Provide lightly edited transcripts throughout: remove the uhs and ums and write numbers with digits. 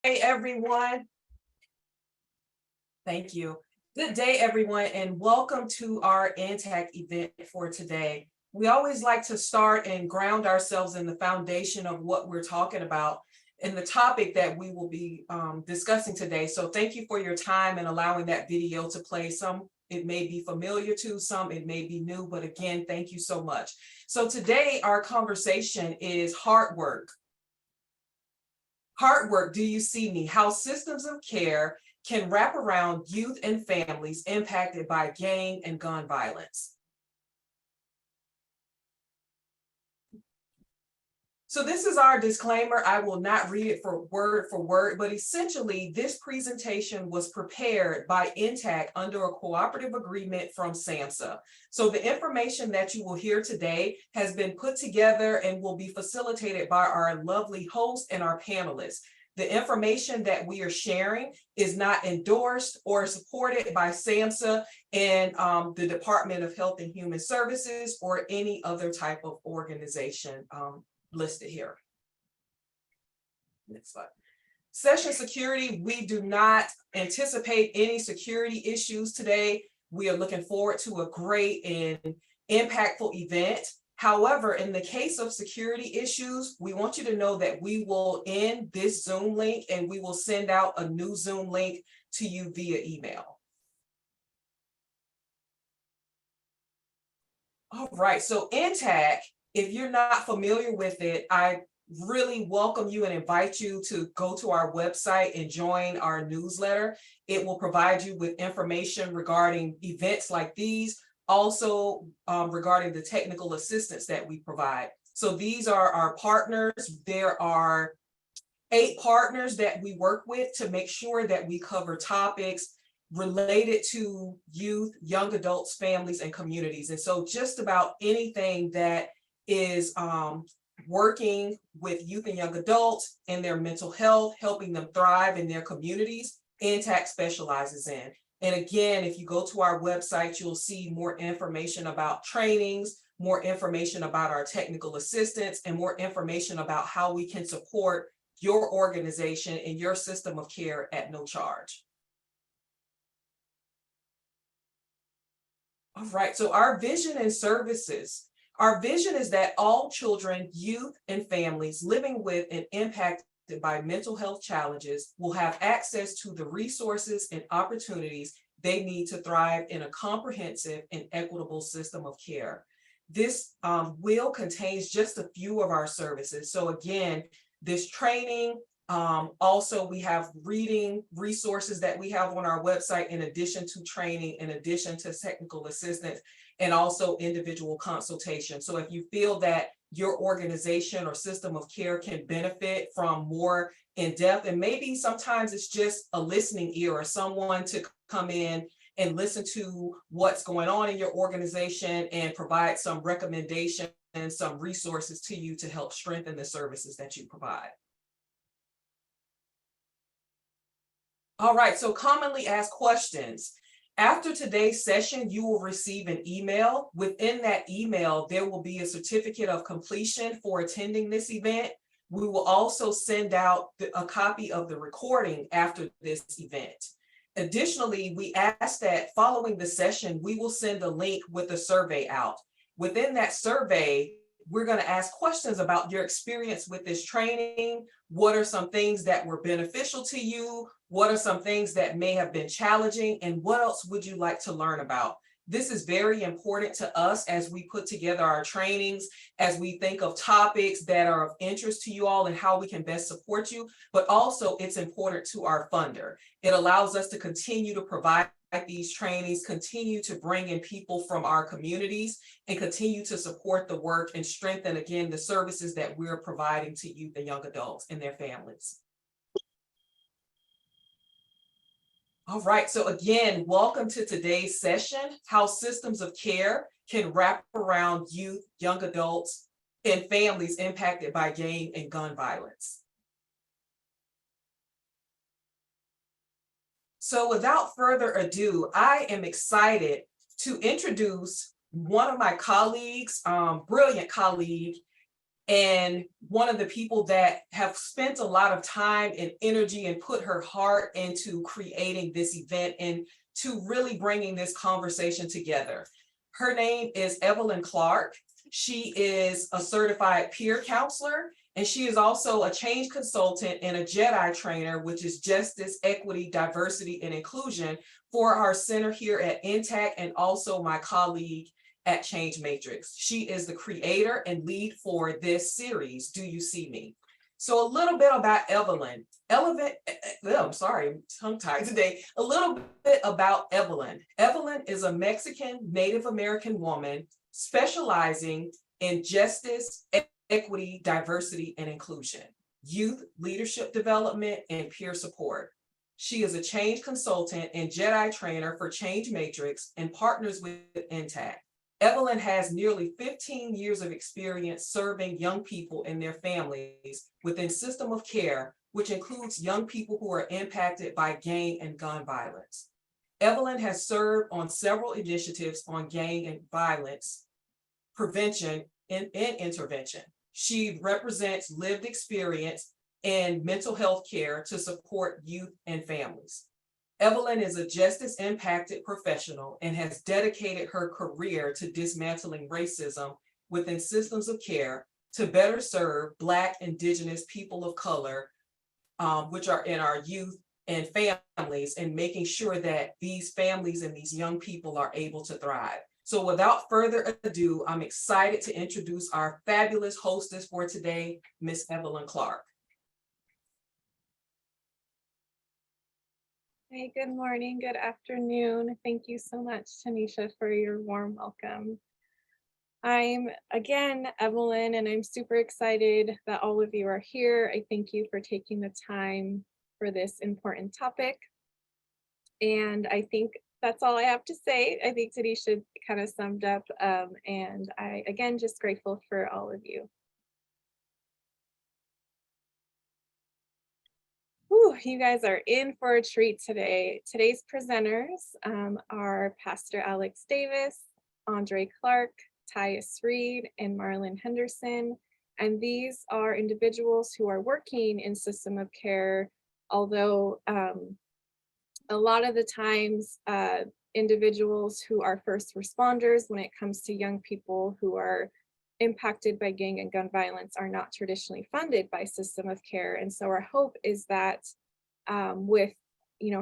Hey everyone. Thank you. Good day, everyone, and welcome to our Intact event for today. We always like to start and ground ourselves in the foundation of what we're talking about and the topic that we will be discussing today. So thank you for your time and allowing that video to play. Some it may be familiar to, some it may be new, but again, thank you so much. So today our conversation is hard work. Hard work, do you see me? How systems of care can wrap around youth and families impacted by gang and gun violence. So this is our disclaimer. I will not read it for word, but essentially this presentation was prepared by Intact under a cooperative agreement from SAMHSA. So the information that you will hear today has been put together and will be facilitated by our lovely host and our panelists. The information that we are sharing is not endorsed or supported by SAMHSA and the Department of Health and Human Services or any other type of organization listed here. Next slide. Session security, we do not anticipate any security issues today. We are looking forward to a great and impactful event. However, in the case of security issues, we want you to know that we will end this Zoom link and we will send out a new Zoom link to you via email. All right, so Intact, if you're not familiar with it, I really welcome you and invite you to go to our website and join our newsletter. It will provide you with information regarding events like these, also regarding the technical assistance that we provide. So these are our partners. There are 8 partners that we work with to make sure that we cover topics related to youth, young adults, families, and communities. And so just about anything that is working with youth and young adults and their mental health, helping them thrive in their communities, Intact specializes in. And again, if you go to our website, you'll see more information about trainings, more information about our technical assistance, and more information about how we can support your organization and your system of care at no charge. All right, so our vision and services. Our vision is that all children, youth, and families living with and impacted by mental health challenges will have access to the resources and opportunities they need to thrive in a comprehensive and equitable system of care. This will contains just a few of our services. So again, this training, also we have reading resources that we have on our website in addition to training, in addition to technical assistance, and also individual consultation. So if you feel that your organization or system of care can benefit from more in-depth, and maybe sometimes it's just a listening ear or someone to come in and listen to what's going on in your organization and provide some recommendations and some resources to you to help strengthen the services that you provide. All right, so commonly asked questions. After today's session, you will receive an email. Within that email, there will be a certificate of completion for attending this event. We will also send out a copy of the recording after this event. Additionally, we ask that following the session, we will send a link with a survey out. Within that survey, we're going to ask questions about your experience with this training. What are some things that were beneficial to you? What are some things that may have been challenging? And what else would you like to learn about? This is very important to us as we put together our trainings, as we think of topics that are of interest to you all and how we can best support you, but also it's important to our funder. It allows us to continue to provide these trainings, continue to bring in people from our communities, and continue to support the work and strengthen, again, the services that we're providing to youth and young adults and their families. All right, so again, welcome to today's session, how systems of care can wrap around youth, young adults, and families impacted by gang and gun violence. So without further ado, I am excited to introduce one of my colleagues, brilliant colleague, and one of the people that have spent a lot of time and energy and put her heart into creating this event and to really bringing this conversation together. Her name is Evelyn Clark. She is a certified peer counselor, and she is also a change consultant and a JEDI trainer, which is Justice, Equity, Diversity, and Inclusion for our center here at Intact, and also my colleague at Change Matrix. She is the creator and lead for this series, Do You See Me? So a little bit about Evelyn. I'm sorry, I'm tongue-tied today. A little bit about Evelyn. Evelyn is a Mexican Native American woman specializing in justice, equity, diversity, and inclusion, youth leadership development, and peer support. She is a change consultant and JEDI trainer for Change Matrix and partners with Intact. Evelyn has nearly 15 years of experience serving young people and their families within system of care, which includes young people who are impacted by gang and gun violence. Evelyn has served on several initiatives on gang and violence prevention and intervention. She represents lived experience in mental health care to support youth and families. Evelyn is a justice impacted professional and has dedicated her career to dismantling racism within systems of care to better serve Black, Indigenous, people of color, which are in our youth and families, and making sure that these families and these young people are able to thrive. So without further ado, I'm excited to introduce our fabulous hostess for today, Miss Evelyn Clark. Hey, good morning, good afternoon. Thank you so much, Tanisha, for your warm welcome. I'm again Evelyn, and I'm super excited that all of you are here. I thank you for taking the time for this important topic. And I think that's all I have to say. I think Tanisha kind of summed up, and I, again, just grateful for all of you. Whew, you guys are in for a treat today. Today's presenters are Pastor Alex Davis, Andre Clark, Tyus Reed, and Marlon Henderson. And these are individuals who are working in system of care, although a lot of the times individuals who are first responders when it comes to young people who are impacted by gang and gun violence are not traditionally funded by system of care. And so our hope is that with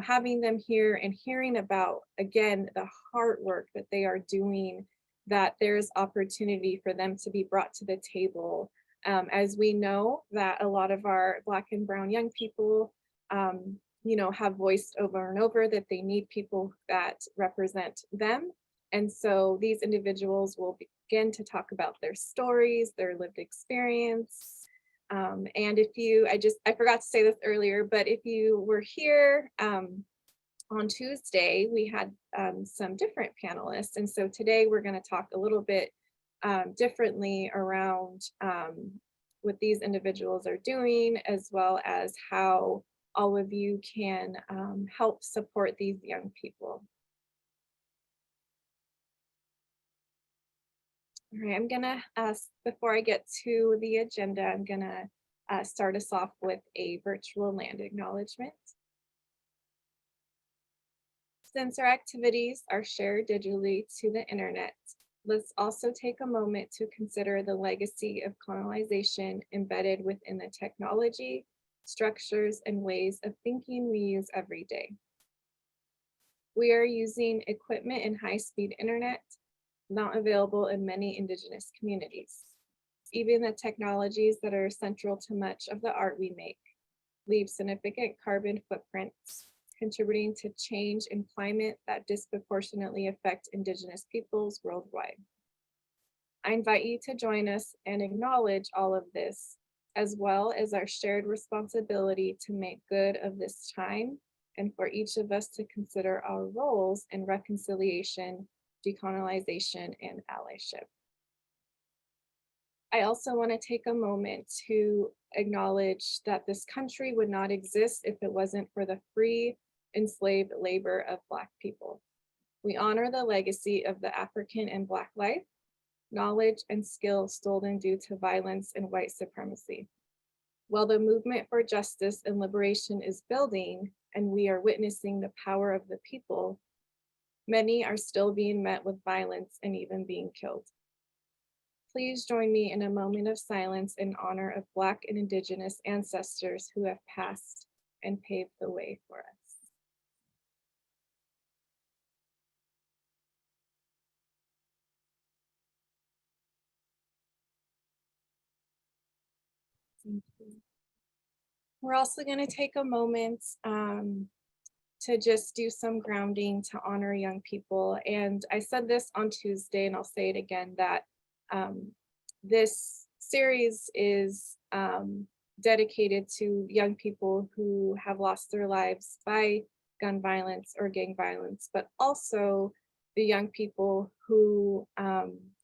having them here and hearing about, again, the hard work that they are doing, that there's opportunity for them to be brought to the table. As we know that a lot of our Black and brown young people have voiced over and over that they need people that represent them. And so these individuals will begin to talk about their stories, their lived experience. And I forgot to say this earlier, but if you were here on Tuesday, we had some different panelists. And so today we're going to talk a little bit differently around what these individuals are doing, as well as how all of you can help support these young people. All right, I'm gonna, before I get to the agenda, I'm gonna start us off with a virtual land acknowledgement. Since our activities are shared digitally to the internet, let's also take a moment to consider the legacy of colonization embedded within the technology, structures, and ways of thinking we use every day. We are using equipment and high-speed internet, not available in many Indigenous communities. Even the technologies that are central to much of the art we make leave significant carbon footprints, contributing to change in climate that disproportionately affect Indigenous peoples worldwide. I invite you to join us and acknowledge all of this, as well as our shared responsibility to make good of this time, and for each of us to consider our roles in reconciliation, decolonization, and allyship. I also want to take a moment to acknowledge that this country would not exist if it wasn't for the free enslaved labor of Black people. We honor the legacy of the African and Black life, knowledge, and skill stolen due to violence and white supremacy. While the movement for justice and liberation is building, and we are witnessing the power of the people, many are still being met with violence and even being killed. Please join me in a moment of silence in honor of Black and Indigenous ancestors who have passed and paved the way for us. Thank you. We're also going to take a moment to just do some grounding to honor young people. And I said this on Tuesday, and I'll say it again, that this series is dedicated to young people who have lost their lives by gun violence or gang violence, but also the young people who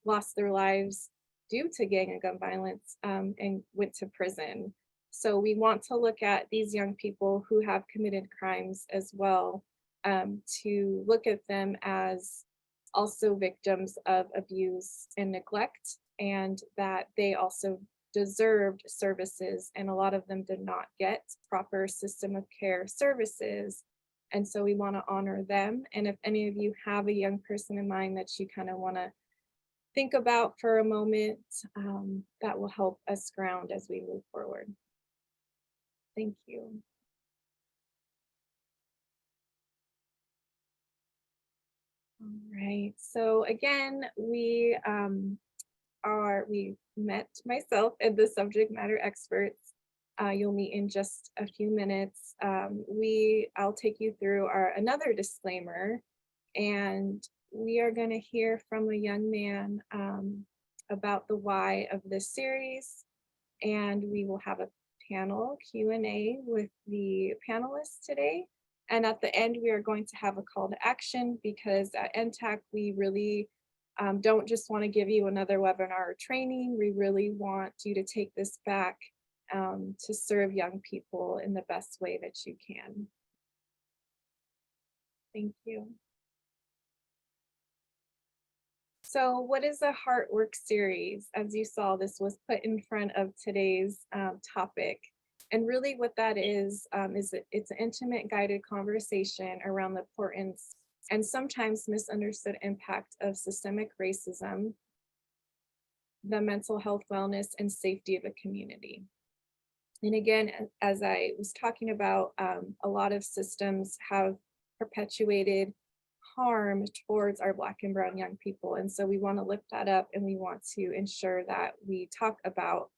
lost their lives due to gang and gun violence and went to prison. So we want to look at these young people who have committed crimes as well, to look at them as also victims of abuse and neglect, and that they also deserved services, and a lot of them did not get proper system of care services. And so we want to honor them. And if any of you have a young person in mind that you kind of want to think about for a moment, that will help us ground as we move forward. Thank you. All right, so again, we met myself and the subject matter experts. You'll meet in just a few minutes. I'll take you through another disclaimer, and we are going to hear from a young man about the why of this series, and we will have a panel Q&A with the panelists today. And at the end, we are going to have a call to action, because at NTAC, we really don't just want to give you another webinar or training. We really want you to take this back to serve young people in the best way that you can. Thank you. So what is a Heart Work series? As you saw, this was put in front of today's topic. And really what that is it's an intimate guided conversation around the importance and sometimes misunderstood impact of systemic racism, the mental health, wellness, and safety of a community. And again, as I was talking about, a lot of systems have perpetuated harm towards our Black and Brown young people. And so we want to lift that up, and we want to ensure that we talk about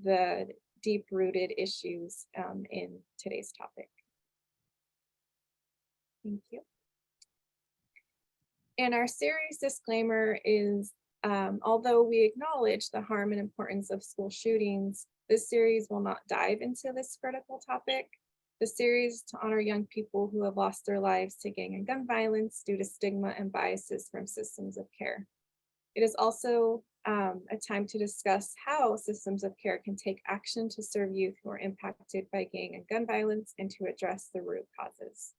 the deep-rooted issues in today's topic. Thank you. And our series disclaimer is, although we acknowledge the harm and importance of school shootings, this series will not dive into this critical topic. The series to honor young people who have lost their lives to gang and gun violence due to stigma and biases from systems of care. It is also a time to discuss how systems of care can take action to serve youth who are impacted by gang and gun violence and to address the root causes.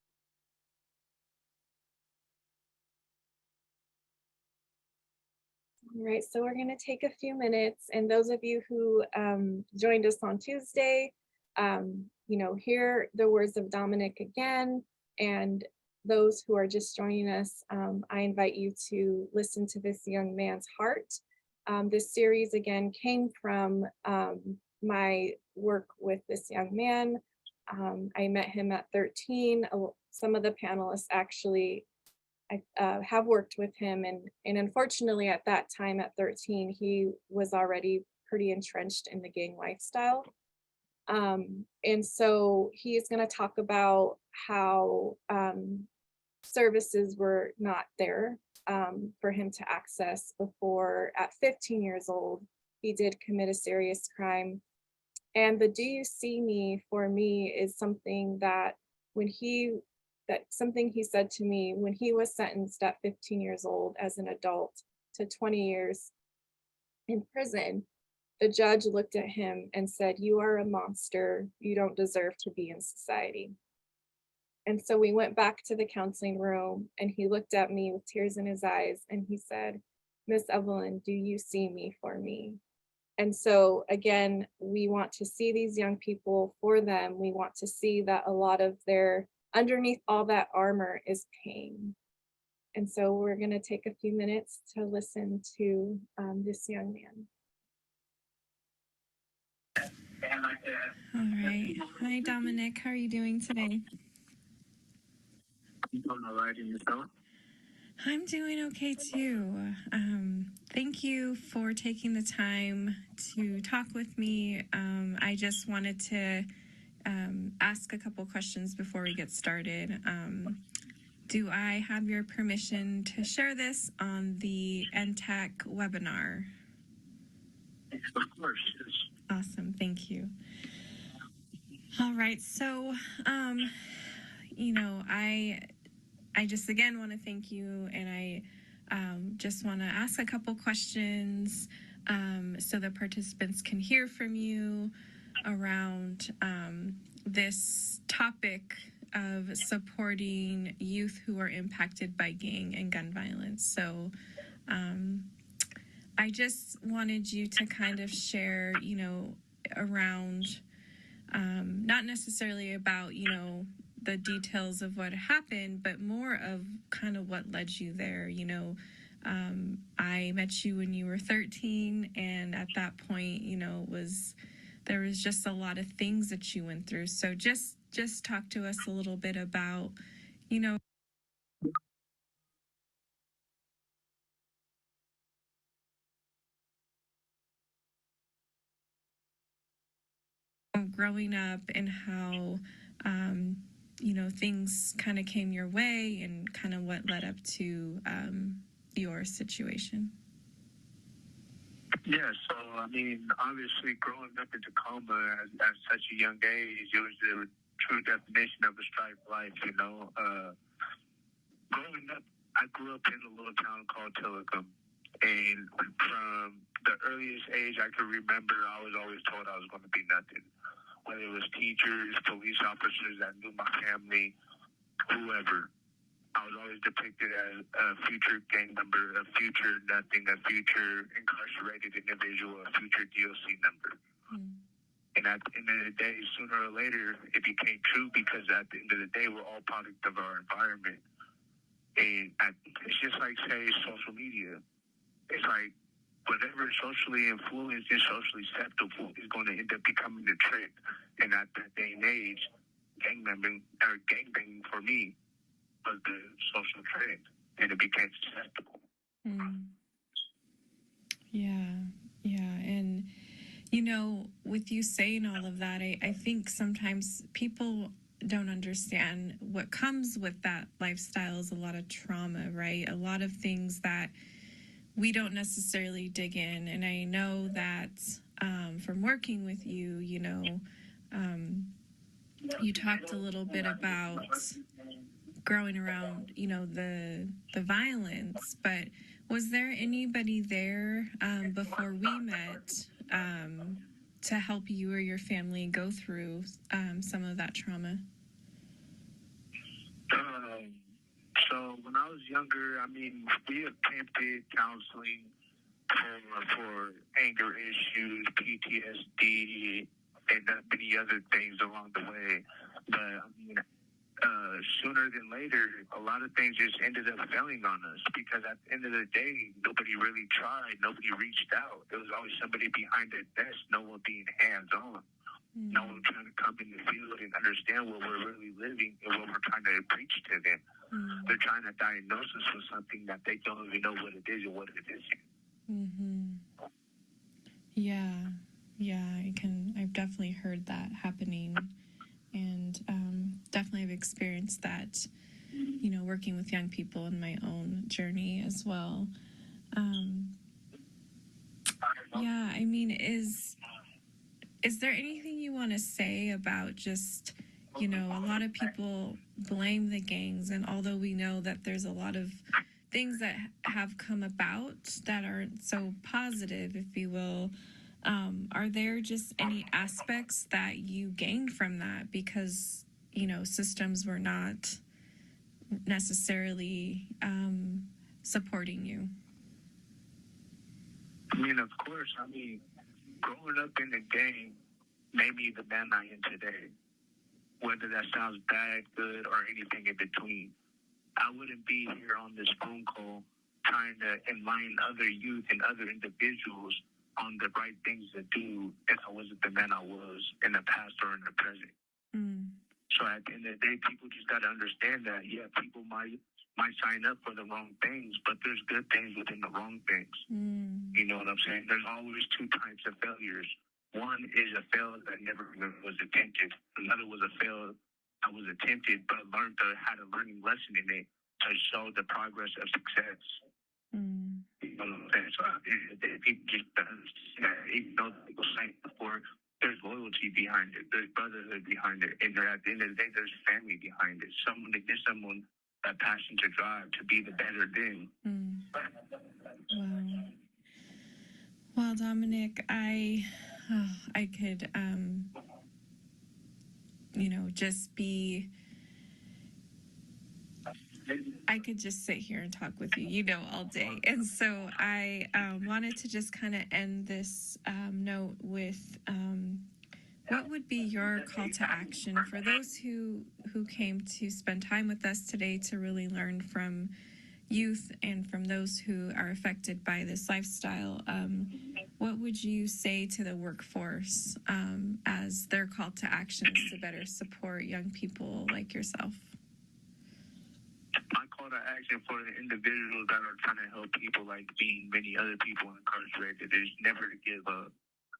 All right, so we're going to take a few minutes, and those of you who joined us on Tuesday, hear the words of Dominic again, and those who are just joining us, I invite you to listen to this young man's heart. This series again came from my work with this young man. I met him at 13. Some of the panelists actually I have worked with him, and unfortunately at that time at 13, he was already pretty entrenched in the gang lifestyle. And so he is going to talk about how services were not there for him to access before at 15 years old, he did commit a serious crime. And the "do you see me" for me is something that something he said to me when he was sentenced at 15 years old as an adult to 20 years in prison. The judge looked at him and said, "You are a monster. You don't deserve to be in society." And so we went back to the counseling room, and he looked at me with tears in his eyes, and he said, Miss Evelyn, do you see me for me? And so again, we want to see these young people for them. We want to see that a lot of their underneath all that armor is pain. And so we're going to take a few minutes to listen to this young man. All right. Hi, Dominic. How are you doing today? I'm doing all right in yourself. I'm doing okay too. Thank you for taking the time to talk with me. I just wanted to ask a couple questions before we get started. Do I have your permission to share this on the NTAC webinar? Of course, yes. Awesome. Thank you. All right. So, I just again want to thank you, and I just want to ask a couple questions so the participants can hear from you around this topic of supporting youth who are impacted by gang and gun violence. So I just wanted you to kind of share, around not necessarily about, the details of what happened, but more of kind of what led you there. I met you when you were 13, and at that point, there was just a lot of things that you went through. So just talk to us a little bit about, growing up and how things kind of came your way and kind of what led up to your situation. Yeah, so obviously growing up in Tacoma at such a young age, it was the true definition of a strife life, Growing up, I grew up in a little town called Tillicum, and from the earliest age I could remember, I was always told I was going to be nothing. Whether it was teachers, police officers that knew my family, whoever. I was always depicted as a future gang member, a future nothing, a future incarcerated individual, a future DOC member. And at the end of the day, sooner or later, it became true because at the end of the day, we're all product of our environment. And it's just like, say, social media. It's like whatever is socially influenced and socially acceptable is going to end up becoming the trend. And at that day and age, gangbanging for me was the social trend, and it became acceptable. Yeah. And, with you saying all of that, I think sometimes people don't understand what comes with that lifestyle is a lot of trauma, right? A lot of things that we don't necessarily dig in. And I know that from working with you, you talked a little bit about growing around, the violence, but was there anybody there before we met to help you or your family go through some of that trauma? So when I was younger, we attempted counseling for anger issues, PTSD, and many other things along the way. But sooner than later, a lot of things just ended up failing on us because at the end of the day, nobody really tried. Nobody reached out. There was always somebody behind their desk, no one being hands-on. No one trying to come in the field and understand what we're really living and what we're trying to preach to them. They're trying to diagnose us with something that they don't even know what it is or what it isn't. Yeah, I've definitely heard that happening, and definitely have experienced that, working with young people in my own journey as well. Is there anything you want to say about just, a lot of people blame the gangs, and although we know that there's a lot of things that have come about that aren't so positive, if you will, are there just any aspects that you gained from that because, systems were not necessarily supporting you? I mean, of course, I mean, growing up in the game made me the man I am today. Whether that sounds bad, good, or anything in between. I wouldn't be here on this phone call trying to enlighten other youth and other individuals on the right things to do if I wasn't the man I was in the past or in the present. Mm. So at the end of the day, people just got to understand that, yeah, people might sign up for the wrong things, but there's good things within the wrong things. Mm. You know what I'm saying? There's always two types of failures. One is a fail that never was attempted. Another was a fail that was attempted, but had a learning lesson in it to show the progress of success. Mm. You know what I'm saying? So people just understand that, even though people saying before, there's loyalty behind it, there's brotherhood behind it, and at the end of the day, there's family behind it. Someone to give someone that passion to drive to be the better than. Mm. Wow. Well, Dominic, I could, I could just sit here and talk with you, all day. And so I wanted to just kind of end this note with what would be your call to action for those who came to spend time with us today to really learn from youth and from those who are affected by this lifestyle? What would you say to the workforce as their call to actions to better support young people like yourself? My call to action for the individuals that are trying to help people like me and many other people incarcerated is never to give up.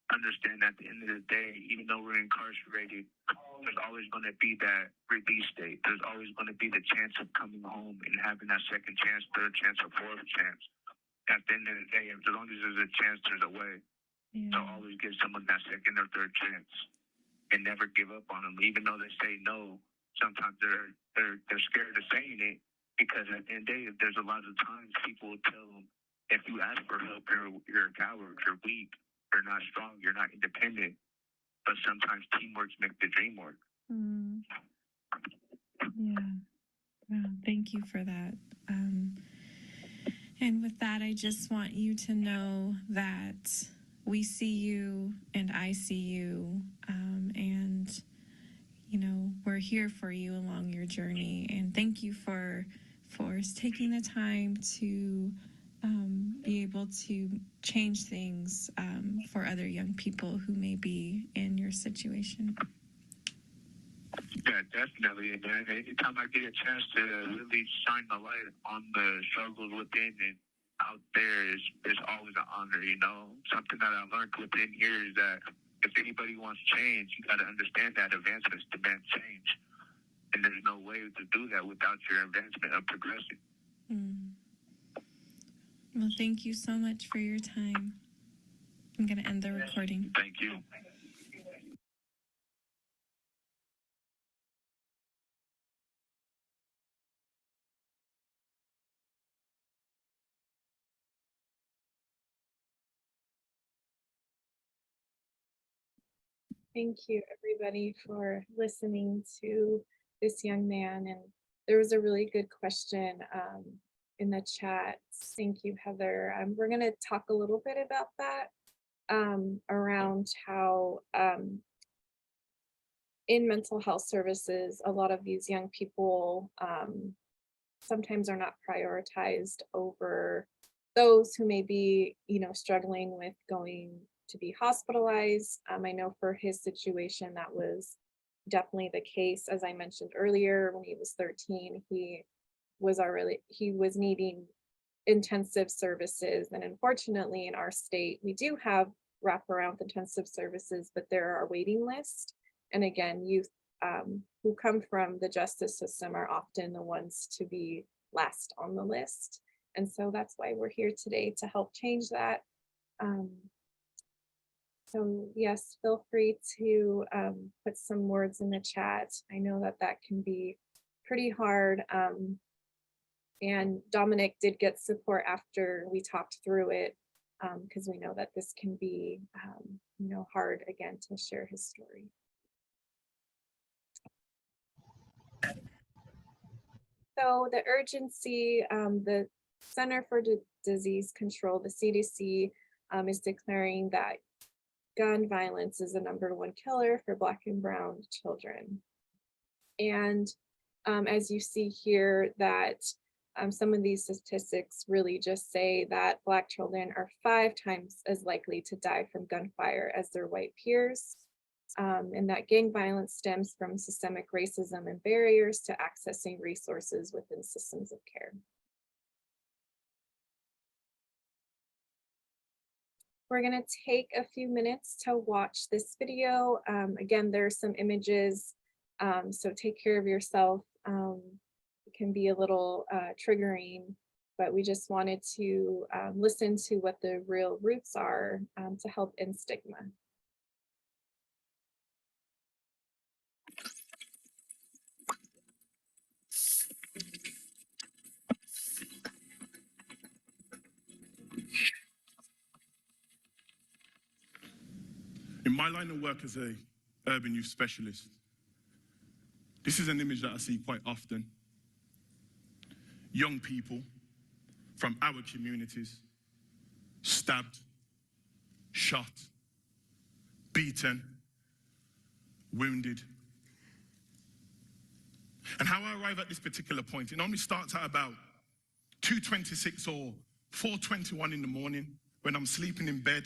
Understand at the end of the day, even though we're incarcerated, there's always going to be that release date. There's always going to be the chance of coming home and having that second chance, third chance, or fourth chance. At the end of the day, as long as there's a chance, there's a way. Yeah. So always give someone that second or third chance and never give up on them. Even though they say no, sometimes they're scared of saying it, because at the end of the day, there's a lot of times people will tell them, if you ask for help, you're a coward, you're weak, you're not strong, you're not independent. But sometimes teamwork makes the dream work. Mm. Yeah. Wow. Thank you for that. And with that, I just want you to know that we see you and I see you. And, we're here for you along your journey. And thank you for taking the time to be able to change things for other young people who may be in your situation. Yeah, definitely, man. Anytime I get a chance to really shine the light on the struggles within and out there is always an honor, Something that I learned within here is that if anybody wants change, you got to understand that advancements demand change. And there's no way to do that without your advancement of progressing. Mm. Well, thank you so much for your time. I'm going to end the recording. Thank you. Thank you, everybody, for listening to this young man. And there was a really good question in the chat. Thank you, Heather. We're going to talk a little bit about that around how in mental health services, a lot of these young people sometimes are not prioritized over those who may be, struggling with going to be hospitalized. I know for his situation, that was definitely the case. As I mentioned earlier, when he was 13, he was needing intensive services. And unfortunately, in our state, we do have wraparound intensive services, but there are waiting lists. And again, youth who come from the justice system are often the ones to be last on the list. And so that's why we're here today, to help change that. So yes, feel free to put some words in the chat. I know that can be pretty hard. And Dominic did get support after we talked through it, because we know that this can be, hard again to share his story. So the urgency, the Center for Disease Control, the CDC, is declaring that gun violence is the #1 killer for Black and brown children. And as you see here, that some of these statistics really just say that Black children are 5 times as likely to die from gunfire as their white peers, and that gang violence stems from systemic racism and barriers to accessing resources within systems of care. We're going to take a few minutes to watch this video. Again, there are some images, so take care of yourself. It can be a little triggering, but we just wanted to listen to what the real roots are to help end stigma. In my line of work as a urban youth specialist, this is an image that I see quite often. Young people from our communities stabbed, shot, beaten, wounded. And how I arrive at this particular point, it normally starts at about 2:26 or 4:21 in the morning when I'm sleeping in bed.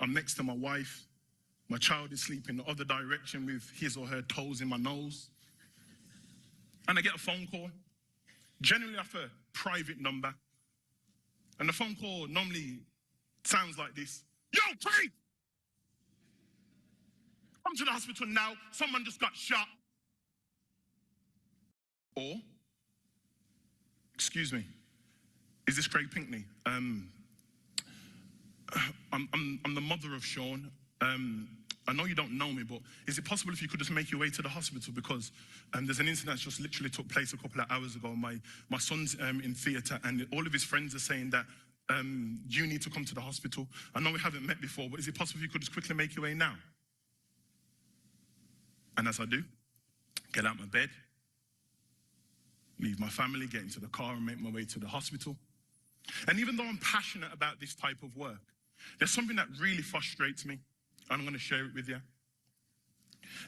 I'm next to my wife. My child is sleeping the other direction with his or her toes in my nose. And I get a phone call, generally off a private number. And the phone call normally sounds like this. Yo, Craig! Come to the hospital now. Someone just got shot. Or, excuse me, is this Craig Pinkney? I'm the mother of Sean. I know you don't know me, but is it possible if you could just make your way to the hospital, because there's an incident that just literally took place a couple of hours ago. My son's in theatre, and all of his friends are saying that you need to come to the hospital. I know we haven't met before, but is it possible if you could just quickly make your way now? And as I do, get out my bed, leave my family, get into the car and make my way to the hospital. And even though I'm passionate about this type of work, there's something that really frustrates me. I'm going to share it with you.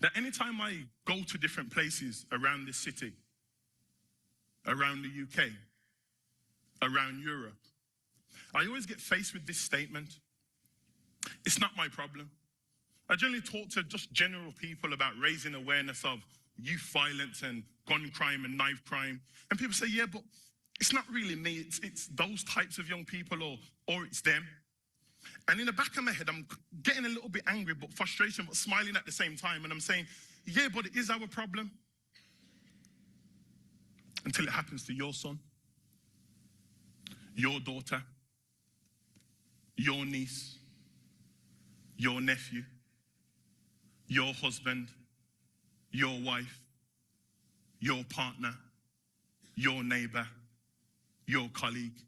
That anytime I go to different places around this city, around the UK, around Europe, I always get faced with this statement: it's not my problem. I generally talk to just general people about raising awareness of youth violence and gun crime and knife crime. And people say, yeah, but it's not really me, it's those types of young people, or it's them. And in the back of my head, I'm getting a little bit angry, but frustration, but smiling at the same time. And I'm saying, yeah, but it is our problem. Until it happens to your son, your daughter, your niece, your nephew, your husband, your wife, your partner, your neighbor, your colleague.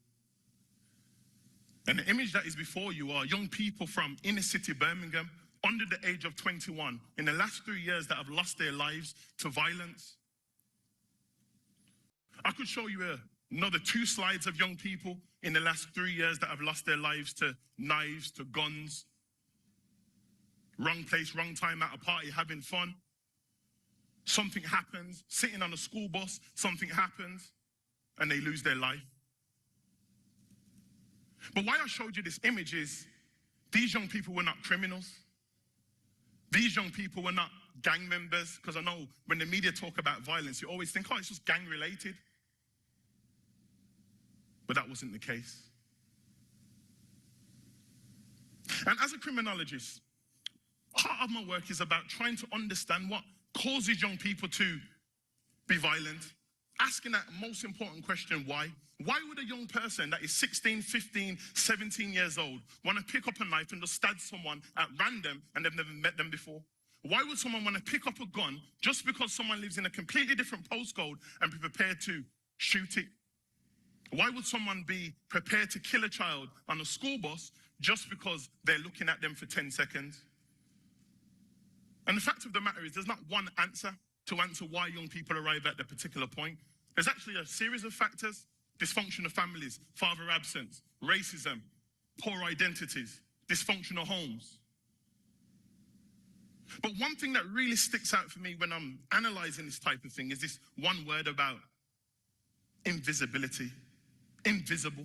And the image that is before you are young people from inner city Birmingham, under the age of 21, in the last 3 years that have lost their lives to violence. I could show you another 2 slides of young people in the last 3 years that have lost their lives to knives, to guns. Wrong place, wrong time at a party, having fun. Something happens, sitting on a school bus, something happens, and they lose their life. But why I showed you this image is these young people were not criminals. These young people were not gang members, because I know when the media talk about violence, you always think, oh, it's just gang related. But that wasn't the case. And as a criminologist, part of my work is about trying to understand what causes young people to be violent, asking that most important question, why? Why would a young person that is 16, 15, 17 years old want to pick up a knife and just stab someone at random and they've never met them before? Why would someone want to pick up a gun just because someone lives in a completely different postcode and be prepared to shoot it? Why would someone be prepared to kill a child on a school bus just because they're looking at them for 10 seconds? And the fact of the matter is, there's not one answer to answer why young people arrive at that particular point. There's actually a series of factors: dysfunction of families, father absence, racism, poor identities, dysfunctional homes. But one thing that really sticks out for me when I'm analyzing this type of thing is this one word about invisibility, invisible.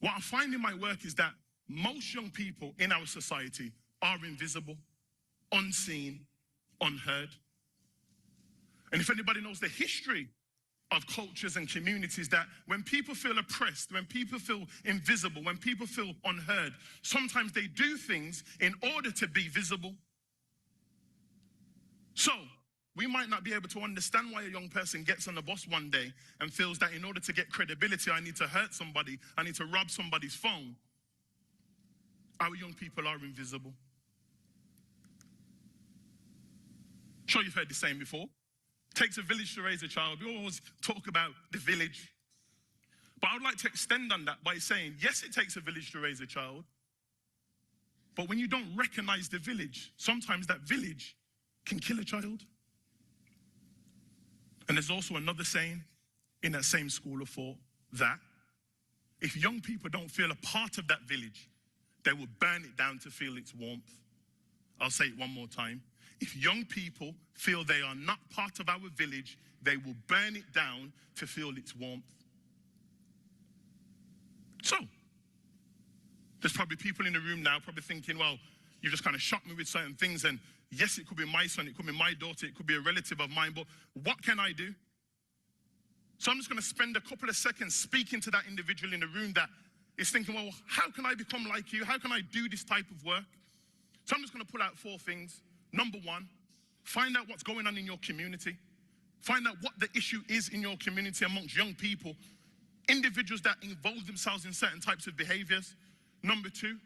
What I find in my work is that most young people in our society are invisible, unseen, unheard. And if anybody knows the history of cultures and communities, that when people feel oppressed, when people feel invisible, when people feel unheard, sometimes they do things in order to be visible. So, we might not be able to understand why a young person gets on the bus one day and feels that in order to get credibility, I need to hurt somebody, I need to rob somebody's phone. Our young people are invisible. Sure, you've heard the saying before. Takes a village to raise a child. We always talk about the village. But I would like to extend on that by saying, yes, it takes a village to raise a child. But when you don't recognize the village, sometimes that village can kill a child. And there's also another saying in that same school of thought that if young people don't feel a part of that village, they will burn it down to feel its warmth. I'll say it one more time. If young people feel they are not part of our village, they will burn it down to feel its warmth. So, there's probably people in the room now probably thinking, well, you just kind of shocked me with certain things, and yes, it could be my son, it could be my daughter, it could be a relative of mine, but what can I do? So I'm just going to spend a couple of seconds speaking to that individual in the room that is thinking, well, how can I become like you? How can I do this type of work? So I'm just going to pull out 4 things. Number 1, find out what's going on in your community. Find out what the issue is in your community amongst young people, individuals that involve themselves in certain types of behaviors. Number 2,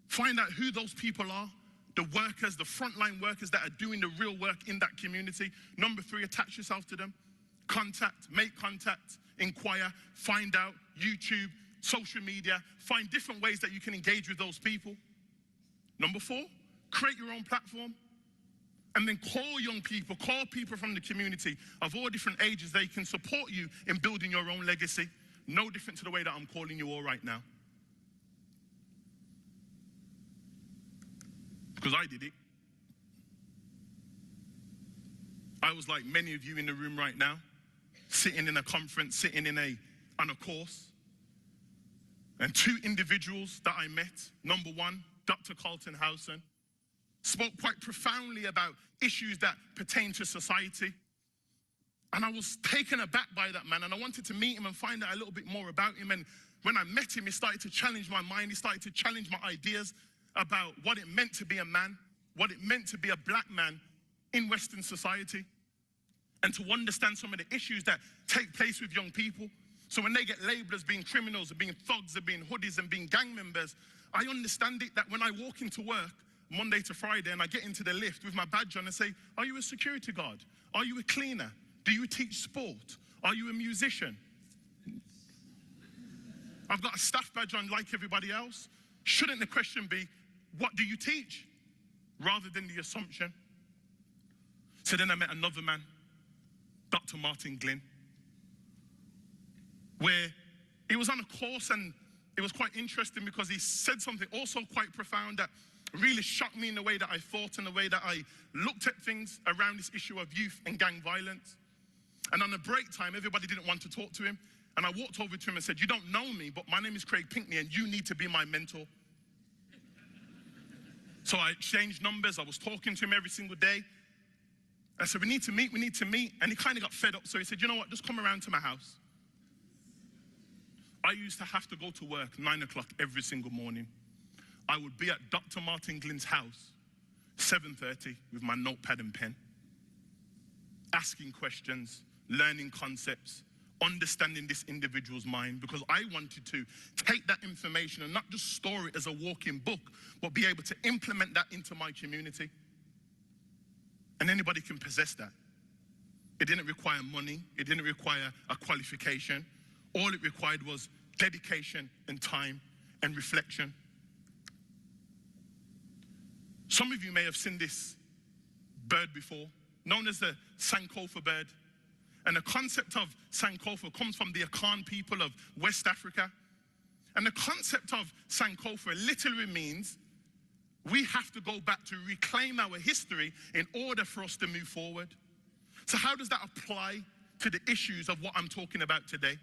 find out who those people are, the workers, the frontline workers that are doing the real work in that community. Number 3, attach yourself to them. Make contact, inquire, find out, YouTube, social media, find different ways that you can engage with those people. Number 4, create your own platform. And then call young people, call people from the community of all different ages. They can support you in building your own legacy. No different to the way that I'm calling you all right now. Because I did it. I was like many of you in the room right now, sitting in a conference, sitting on a course. And 2 individuals that I met, number 1, Dr. Carlton Howson, spoke quite profoundly about issues that pertain to society. And I was taken aback by that man, and I wanted to meet him and find out a little bit more about him. And when I met him, he started to challenge my mind. He started to challenge my ideas about what it meant to be a man, what it meant to be a black man in Western society, and to understand some of the issues that take place with young people. So when they get labeled as being criminals, or being thugs, or being hoodies, and being gang members, I understand it that when I walk into work Monday to Friday and I get into the lift with my badge on and say, are you a security guard? Are you a cleaner? Do you teach sport? Are you a musician? I've got a staff badge on like everybody else. Shouldn't the question be, what do you teach? Rather than the assumption. So then I met another man, Dr. Martin Glynn, where he was on a course, and it was quite interesting because he said something also quite profound that really shocked me in the way that I thought and the way that I looked at things around this issue of youth and gang violence. And on the break time, everybody didn't want to talk to him. And I walked over to him and said, you don't know me, but my name is Craig Pinkney, and you need to be my mentor. So I exchanged numbers. I was talking to him every single day. I said, we need to meet. And he kind of got fed up. So he said, you know what, just come around to my house. I used to have to go to work 9 o'clock every single morning. I would be at Dr. Martin Glynn's house, 7:30, with my notepad and pen, asking questions, learning concepts, understanding this individual's mind, because I wanted to take that information and not just store it as a walking book, but be able to implement that into my community. And anybody can possess that. It didn't require money. It didn't require a qualification. All it required was dedication and time and reflection. Some of you may have seen this bird before, known as the Sankofa bird. And the concept of Sankofa comes from the Akan people of West Africa. And the concept of Sankofa literally means we have to go back to reclaim our history in order for us to move forward. So how does that apply to the issues of what I'm talking about today?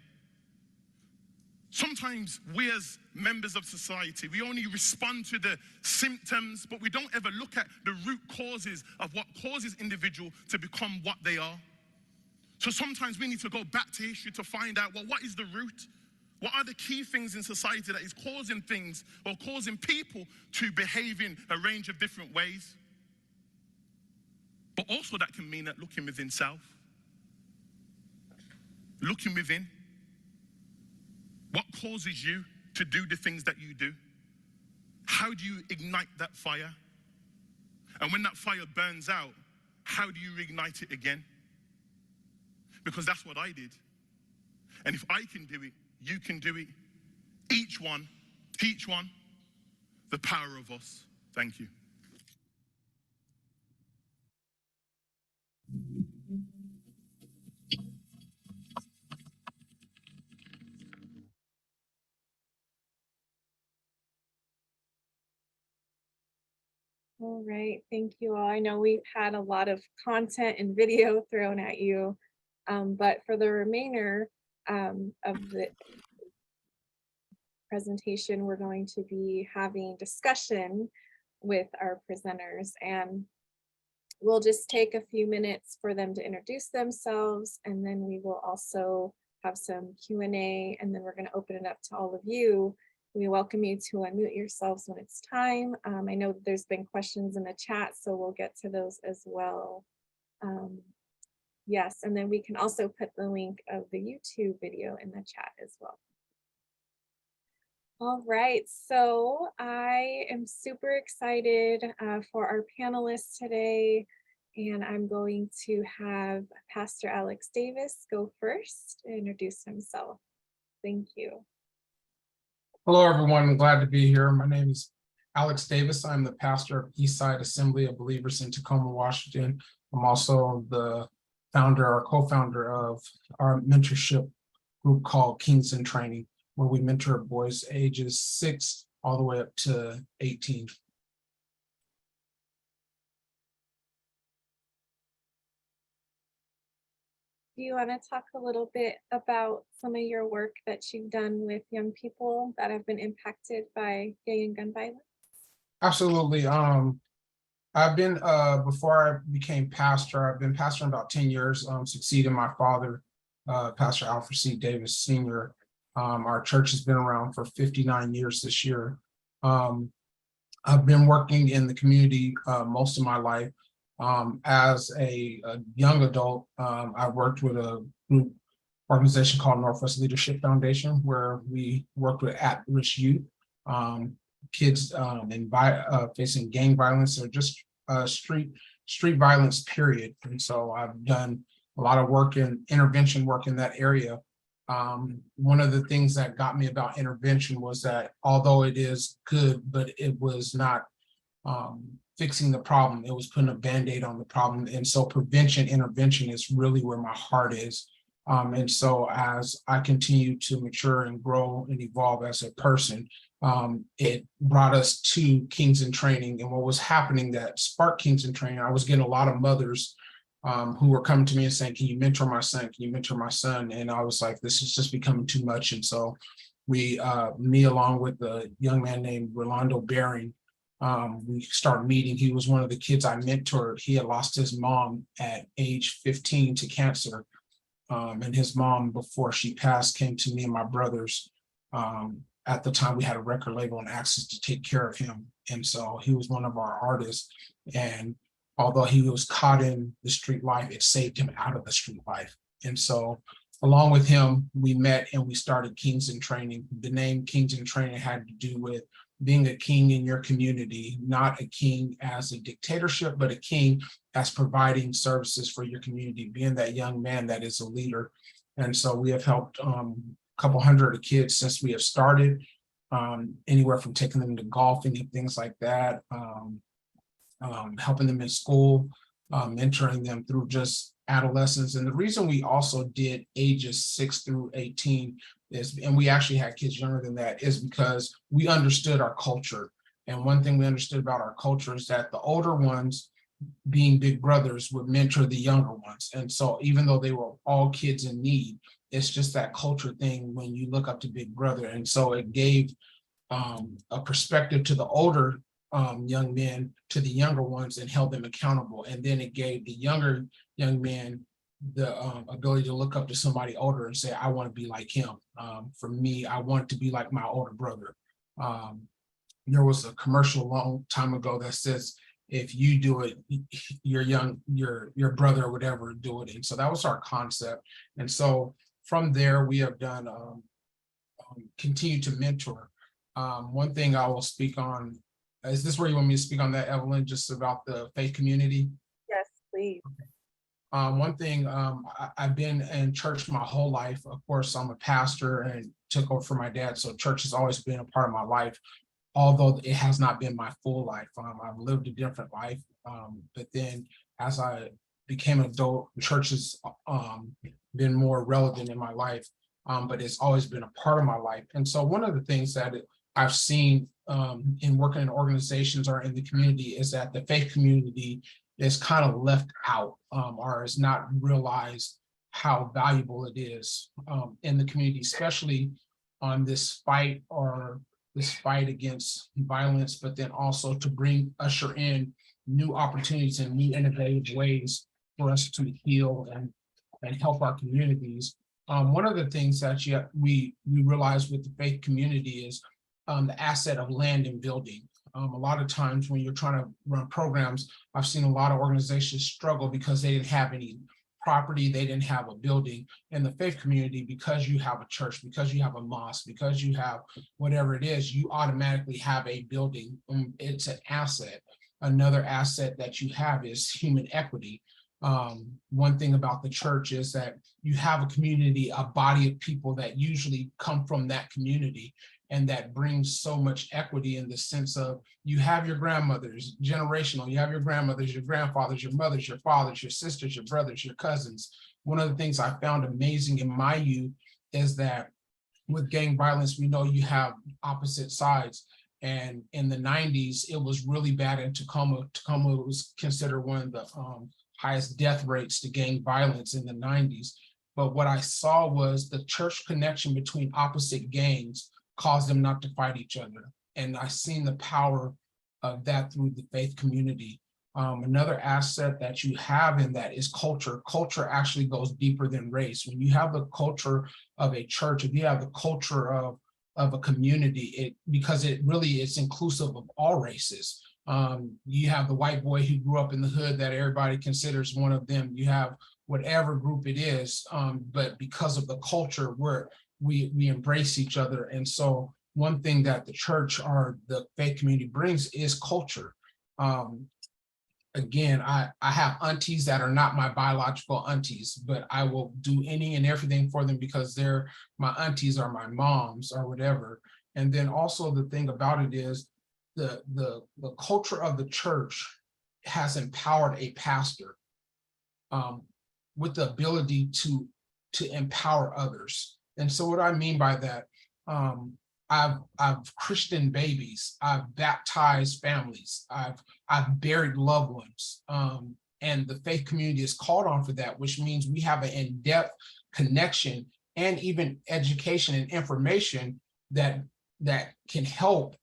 Sometimes we as members of society, we only respond to the symptoms, but we don't ever look at the root causes of what causes individual to become what they are. So sometimes we need to go back to history to find out, well, what is the root? What are the key things in society that is causing things or causing people to behave in a range of different ways? But also that can mean that looking within self, looking within. What causes you to do the things that you do? How do you ignite that fire? And when that fire burns out, how do you reignite it again? Because that's what I did. And if I can do it, you can do it. Each one, teach one, the power of us. Thank you. All right, thank you all. I know we've had a lot of content and video thrown at you, but for the remainder of the presentation, we're going to be having discussion with our presenters, and we'll just take a few minutes for them to introduce themselves, and then we will also have some Q&A, and then we're going to open it up to all of you. We welcome you to unmute yourselves when it's time. I know that there's been questions in the chat, so we'll get to those as well. Yes, and then we can also put the link of the YouTube video in the chat as well. All right, so I am super excited for our panelists today, and I'm going to have Pastor Alex Davis go first and introduce himself. Thank you. Hello, everyone. I'm glad to be here. My name is Alex Davis. I'm the pastor of Eastside Assembly of Believers in Tacoma, Washington. I'm also the founder or co-founder of our mentorship group called Kings in Training, where we mentor boys ages 6 all the way up to 18. Do you want to talk a little bit about some of your work that you've done with young people that have been impacted by gay and gun violence? Absolutely. I've been, before I became pastor, I've been pastoring about 10 years, succeeding my father, Pastor Alfred C. Davis Sr. Our church has been around for 59 years this year. I've been working in the community most of my life. As a young adult, I worked with a group organization called Northwest Leadership Foundation, where we worked with at-risk youth, kids facing gang violence or just street violence, period. And so I've done a lot of work in intervention work in that area. One of the things that got me about intervention was that although it is good, but it was not fixing the problem. It was putting a Band-Aid on the problem. And so prevention, intervention is really where my heart is. And so as I continue to mature and grow and evolve as a person, it brought us to Kings in Training. And what was happening that sparked Kings in Training, I was getting a lot of mothers who were coming to me and saying, can you mentor my son? Can you mentor my son? And I was like, this is just becoming too much. And so me along with a young man named Rolando Bering, we started meeting. He was one of the kids I mentored. He had lost his mom at age 15 to cancer. And his mom, before she passed, came to me and my brothers. At the time, we had a record label and access to take care of him. And so he was one of our artists. And although he was caught in the street life, it saved him out of the street life. And so along with him, we met and we started Kings in Training. The name Kings in Training had to do with being a king in your community, not a king as a dictatorship, but a king as providing services for your community, being that young man that is a leader. And so we have helped a couple hundred of kids since we have started, anywhere from taking them to golfing and things like that, helping them in school, mentoring them through just adolescents. And the reason we also did ages 6 through 18 is, and we actually had kids younger than that, is because we understood our culture. And one thing we understood about our culture is that the older ones, being big brothers, would mentor the younger ones. And so even though they were all kids in need, it's just that culture thing when you look up to big brother. And so it gave a perspective to the older young men to the younger ones and held them accountable. And then it gave the younger young men the ability to look up to somebody older and say, I want to be like him. For me, I want to be like my older brother. There was a commercial a long time ago that says, if you do it, your brother or whatever do it. And so that was our concept. And so from there, we have done continue to mentor. One thing I will speak on, is this where you want me to speak on that, Evelyn, just about the faith community? Yes, please. One thing, I've been in church my whole life. Of course, I'm a pastor and took over for my dad, so church has always been a part of my life, although it has not been my full life. I've lived a different life, but then as I became an adult, church has been more relevant in my life, but it's always been a part of my life. And so one of the things that I've seen in working in organizations or in the community is that the faith community is kind of left out, or is not realized how valuable it is in the community, especially on this fight against violence, but then also to usher in new opportunities and new innovative ways for us to heal and help our communities. One of the things that we realize with the faith community is the asset of land and building. A lot of times when you're trying to run programs, I've seen a lot of organizations struggle because they didn't have any property, they didn't have a building. In the faith community, because you have a church, because you have a mosque, because you have whatever it is, you automatically have a building. It's an asset. Another asset that you have is human equity. One thing about the church is that you have a community, a body of people that usually come from that community, and that brings so much equity in the sense of you have your grandmothers, generational, you have your grandmothers, your grandfathers, your mothers, your fathers, your sisters, your brothers, your cousins. One of the things I found amazing in my youth is that with gang violence, we know you have opposite sides. And in the 90s, it was really bad in Tacoma. Tacoma was considered one of the highest death rates to gang violence in the 90s. But what I saw was the church connection between opposite gangs caused them not to fight each other. And I've seen the power of that through the faith community. Another asset that you have in that is culture. Culture actually goes deeper than race. When you have the culture of a church, if you have the culture of a community, because it really is inclusive of all races. You have the white boy who grew up in the hood that everybody considers one of them. You have whatever group it is, but because of the culture where we embrace each other. And so one thing that the church or the faith community brings is culture. Again, I have aunties that are not my biological aunties, but I will do any and everything for them because they're my aunties or my moms or whatever. And then also the thing about it is the culture of the church has empowered a pastor with the ability to empower others. And so what I mean by that, I've Christian babies, I've baptized families, I've buried loved ones, and the faith community is called on for that, which means we have an in-depth connection and even education and information that can help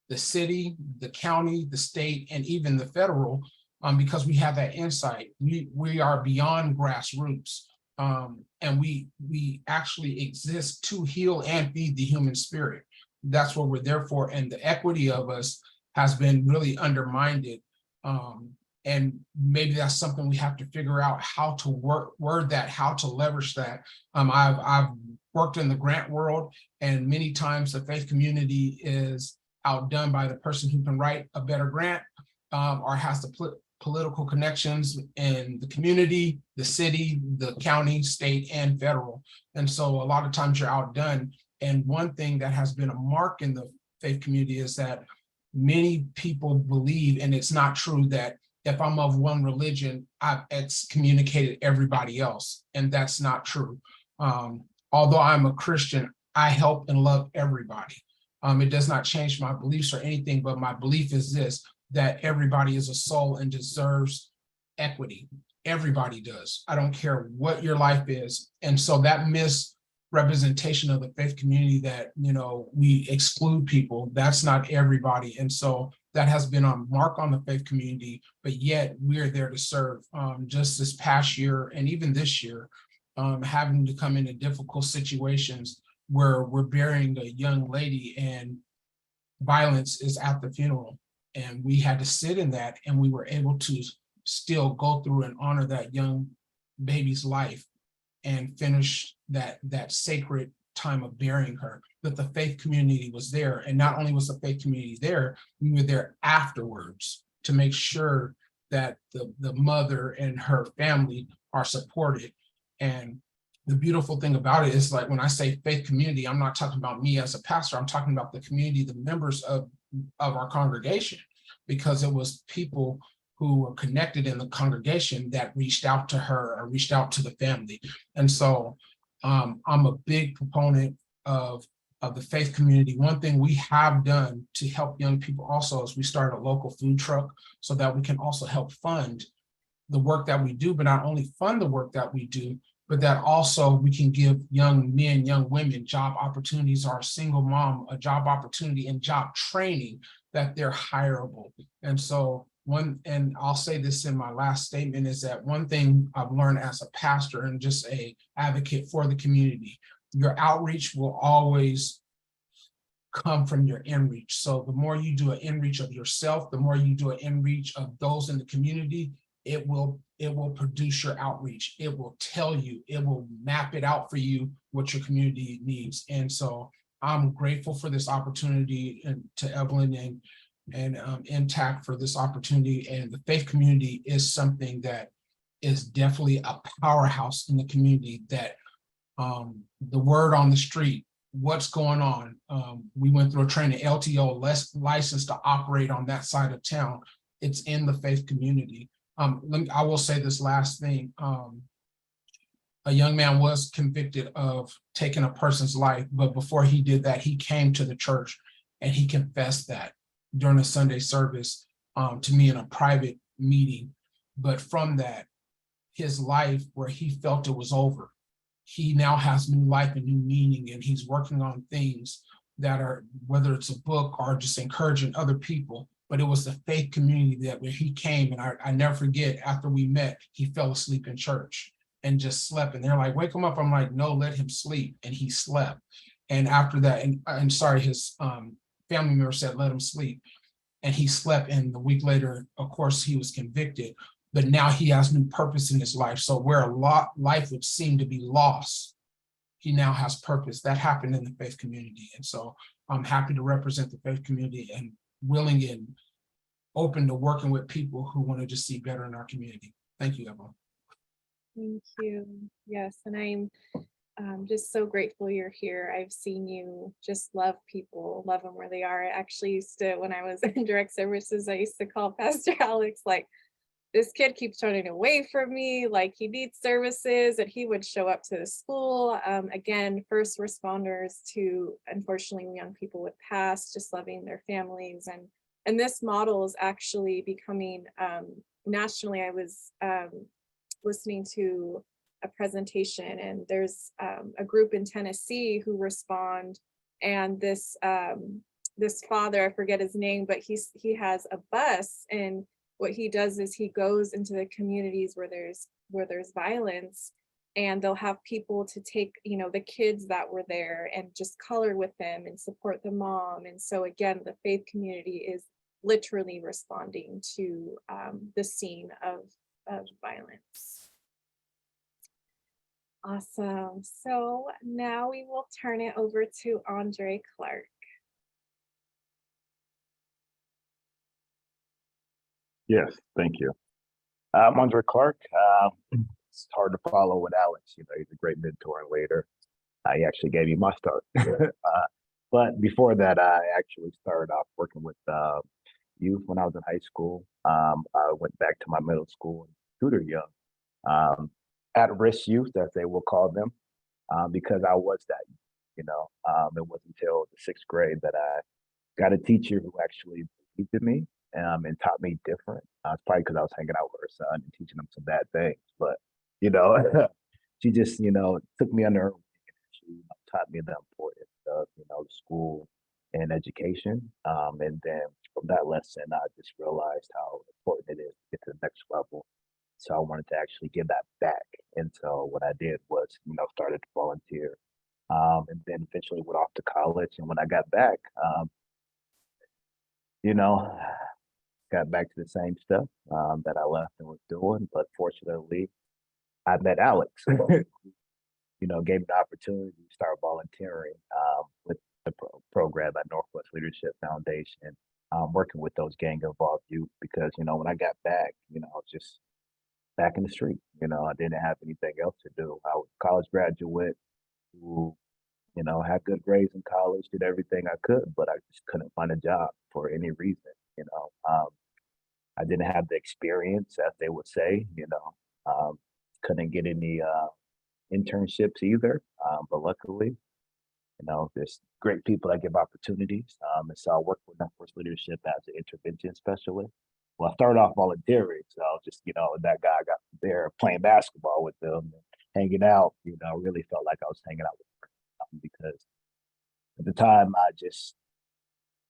the city, the county, the state, and even the federal, because we have that insight. We are beyond grassroots. And we actually exist to heal and feed the human spirit. That's what we're there for. And the equity of us has been really undermined. And maybe that's something we have to figure out how to word that, how to leverage that. I've worked in the grant world, and many times the faith community is outdone by the person who can write a better grant or has the political connections in the community, the city, the county, state, and federal. And so a lot of times you're outdone. And one thing that has been a mark in the faith community is that many people believe, and it's not true, that if I'm of one religion, I've excommunicated everybody else, and that's not true. Although I'm a Christian, I help and love everybody. It does not change my beliefs or anything, but my belief is this, that everybody is a soul and deserves equity. Everybody does. I don't care what your life is. And so that misrepresentation of the faith community that, we exclude people, that's not everybody. And so that has been on mark on the faith community, but yet we're there to serve. Just this past year and even this year, having to come into difficult situations where we're burying a young lady and violence is at the funeral. And we had to sit in that, and we were able to still go through and honor that young baby's life and finish that sacred time of burying her. But the faith community was there. And not only was the faith community there, we were there afterwards to make sure that the mother and her family are supported. And the beautiful thing about it is, like, when I say faith community, I'm not talking about me as a pastor, I'm talking about the community, the members of our congregation, because it was people who were connected in the congregation that reached out to her or reached out to the family. And so I'm a big proponent of the faith community. One thing we have done to help young people also is we started a local food truck so that we can also help fund the work that we do, but not only fund the work that we do, but that also we can give young men, young women job opportunities, or a single mom a job opportunity and job training, that they're hireable. And so and I'll say this in my last statement, is that one thing I've learned as a pastor and just a advocate for the community, your outreach will always come from your inreach. So the more you do an inreach of yourself, the more you do an inreach of those in the community, it will produce your outreach. It will tell you, it will map it out for you what your community needs. And so I'm grateful for this opportunity, and to Evelyn and Intact for this opportunity. And the faith community is something that is definitely a powerhouse in the community, that the word on the street, what's going on. We went through a training, LTO, less licensed to operate on that side of town. It's in the faith community. I will say this last thing. A young man was convicted of taking a person's life, but before he did that, he came to the church and he confessed that during a Sunday service to me in a private meeting. But from that, his life, where he felt it was over, he now has new life and new meaning, and he's working on things that are, whether it's a book or just encouraging other people. But it was the faith community that where he came, and I never forget, after we met, he fell asleep in church and just slept. And they're like, wake him up. I'm like, no, let him sleep. And he slept. And after that, and sorry, his family member said, let him sleep. And he slept. And a week later, of course, he was convicted. But now he has new purpose in his life. So where life would seem to be lost, he now has purpose. That happened in the faith community. And so I'm happy to represent the faith community, and willing and open to working with people who want to just see better in our community. Thank you, Evelyn. Thank you. Yes, and I'm just so grateful you're here. I've seen you just love people, love them where they are. I actually used to, when I was in direct services, I used to call Pastor Alex, like, this kid keeps turning away from me, like he needs services, and he would show up to the school. Again, first responders to, unfortunately, young people with past, just loving their families. And this model is actually becoming nationally. I was listening to a presentation, and there's a group in Tennessee who respond, and this father, I forget his name, but he has a bus, and what he does is he goes into the communities where there's violence, and they'll have people to take, the kids that were there and just color with them and support the mom. And so again, the faith community is literally responding to the scene of violence. Awesome. So now we will turn it over to Andre Clark. Yes, thank you. I'm Andre Clark. It's hard to follow with Alex. He's a great mentor and leader. He actually gave me my start. But before that, I actually started off working with youth when I was in high school. I went back to my middle school and tutored young, at-risk youth, as they will call them, because I was that, it wasn't until the sixth grade that I got a teacher who actually believed in me, and taught me different. It's probably because I was hanging out with her son and teaching him some bad things, but you know, she just took me under her wing and she taught me the importance of the school and education. And then from that lesson, I just realized how important it is to get to the next level. So I wanted to actually give that back. And so what I did was, started to volunteer, and then eventually went off to college. And when I got back, you know, got back to the same stuff that I left and was doing. But fortunately, I met Alex, gave me the opportunity to start volunteering with the program at Northwest Leadership Foundation, working with those gang involved youth. Because, when I got back, I was just back in the street. I didn't have anything else to do. I was a college graduate who, had good grades in college, did everything I could, but I just couldn't find a job for any reason. I didn't have the experience, as they would say, couldn't get any internships either. But luckily, there's great people that give opportunities. And so I worked with Networks Leadership as an intervention specialist. Well, I started off volunteering, so I was just, that guy got there playing basketball with them, and hanging out. Really felt like I was hanging out with them because at the time I just,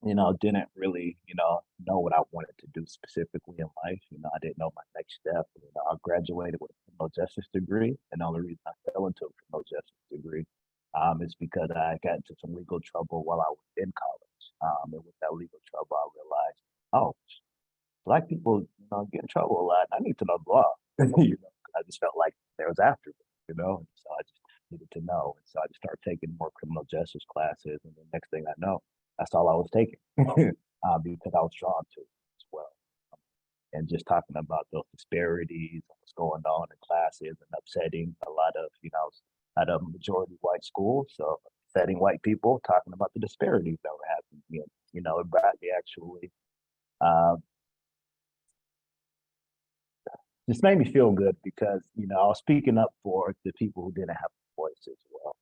didn't really, know what I wanted to do specifically in life. I didn't know my next step. I graduated with a criminal justice degree, and the only reason I fell into a criminal justice degree is because I got into some legal trouble while I was in college. And with that legal trouble, I realized, oh, Black people, get in trouble a lot. I need to know the law. I just felt like there was after me, and so I just needed to know. And so I just started taking more criminal justice classes, and the next thing I know, that's all I was taking because I was drawn to it as well. And just talking about those disparities, what's going on in classes, and upsetting a lot of, at a majority white school, so upsetting white people, talking about the disparities that were happening. It brought me actually. Just made me feel good because I was speaking up for the people who didn't have a voice as well.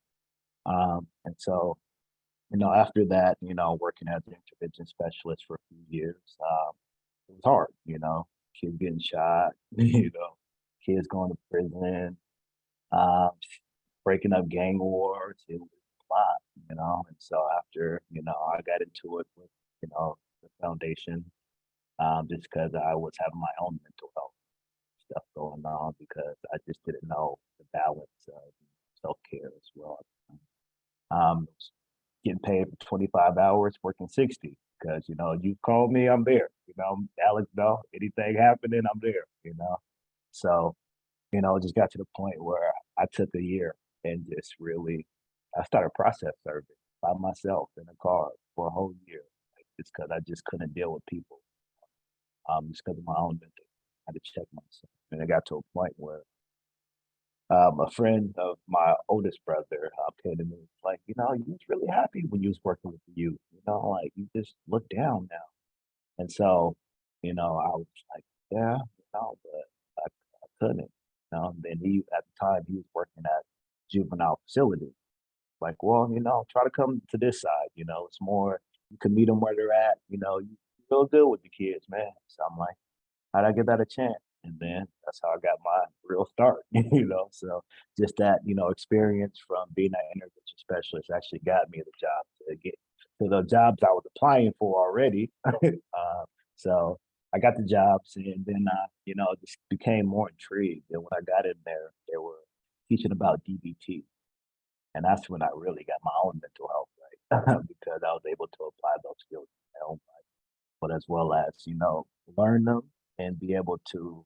And so after that, working as an intervention specialist for a few years, it was hard. Kids getting shot, kids going to prison, um, breaking up gang wars. It was a lot. And so after I got into it with the foundation, just because I was having my own mental health stuff going on, because I just didn't know the balance of self-care as well. Getting paid for 25 hours, working 60, because, you call me, I'm there. Alex, anything happening, I'm there. So, it just got to the point where I took a year and just really, I started process serving by myself in a car for a whole year, just because I just couldn't deal with people, just because of my own mental. I had to check myself. And it got to a point where a friend of my oldest brother came to me, like, you was really happy when you was working with the youth, like you just look down now. And so, I was like, yeah, but I couldn't. And then at the time he was working at juvenile facility. Like, well, try to come to this side, it's more, you can meet them where they're at, you feel good with the kids, man. So I'm like, how'd I give that a chance? And then that's how I got my real start, So just that, experience from being an intervention specialist actually got me the job to get to the jobs I was applying for already. So I got the jobs, and then just became more intrigued. And when I got in there, they were teaching about DBT. And that's when I really got my own mental health right, because I was able to apply those skills in my own life, but as well as, learn them and be able to,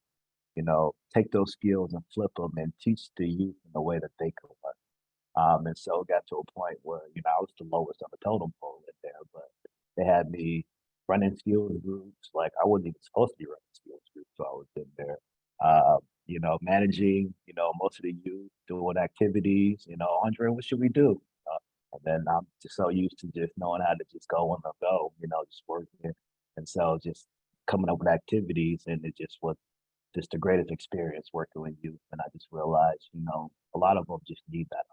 take those skills and flip them and teach the youth in a way that they could learn. And so it got to a point where, I was the lowest on the totem pole in there, but they had me running skills groups. Like I wasn't even supposed to be running skills groups, so I was in there, managing, most of the youth, doing activities, Andre, what should we do? And then I'm just so used to just knowing how to just go on the go, just working And so just coming up with activities, and it just was just the greatest experience working with youth. And I just realized, you know, a lot of them just need that.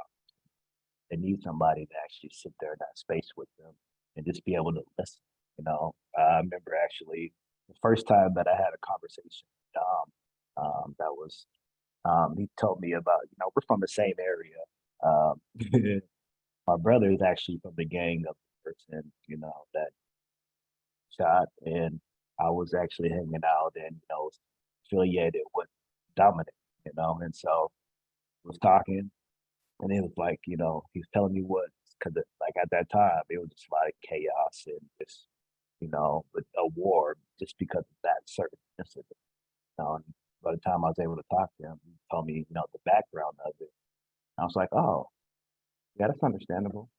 They need somebody to actually sit there in that space with them and just be able to listen. You know, I remember actually the first time that I had a conversation with Dom, that was, he told me about, you know, we're from the same area. My brother is actually from the gang of the person, you know, that shot, and I was actually hanging out and, you know, affiliated with Dominic, you know, and so was talking, and it was like, you know, he was telling me what, because like at that time it was just like chaos and just, you know, a war just because of that certain incident. You know, and by the time I was able to talk to him, he told me, you know, the background of it. I was like, oh, yeah, that's understandable.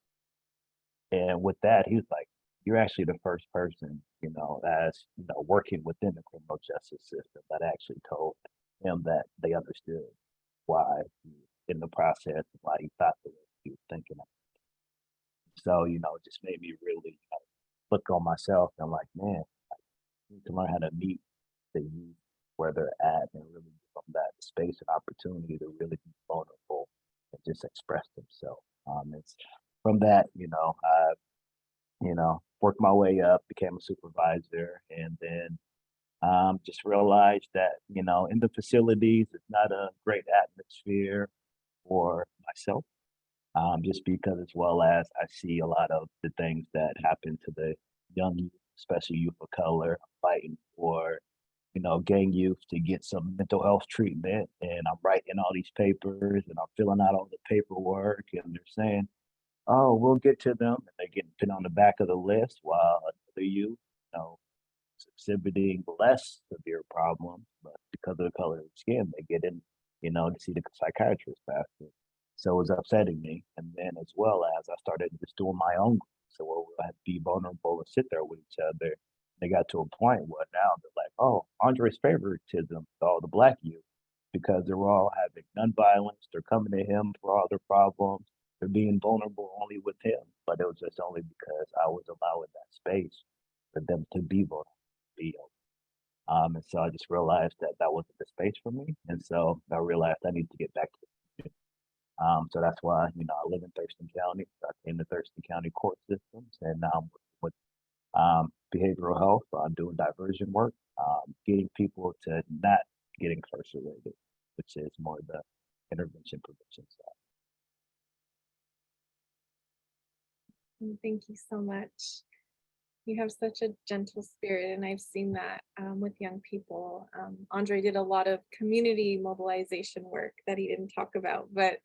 And with that, he was like, you're actually the first person, you know, as you know, working within the criminal justice system that actually told him that they understood why he, in the process, why he thought the way he was thinking. So, you know, it just made me really, you know, look on myself and like, man, I need to learn how to meet the youth where they're at and really give them that space and opportunity to really be vulnerable and just express themselves. It's from that, you know, I, you know, worked my way up, became a supervisor, and then just realized that, you know, in the facilities, it's not a great atmosphere for myself, just because as well as I see a lot of the things that happen to the young youth, especially youth of color, fighting for, you know, gang youth to get some mental health treatment. And I'm writing all these papers and I'm filling out all the paperwork, and they're saying, oh, we'll get to them. And they get put on the back of the list while another youth, you know, is exhibiting less severe problems, but because of the color of the skin, they get in, you know, to see the psychiatrist faster. So it was upsetting me. And then as well as I started just doing my own group. So we'll have to be vulnerable and sit there with each other. They got to a point where now they're like, oh, Andre's favoritism to all the black youth because they're all having gun violence. They're coming to him for all their problems. They're being vulnerable only with him. But it was just only because I was allowing that space for them to be vulnerable. Be and so I just realized that that wasn't the space for me. And so I realized I need to get back to it. So that's why, you know, I live in Thurston County. So I came to Thurston County court systems, and now I'm working with behavioral health. I'm doing diversion work, getting people to not get incarcerated, which is more the intervention prevention side. Thank you so much. You have such a gentle spirit, and I've seen that with young people. Andre did a lot of community mobilization work that he didn't talk about, but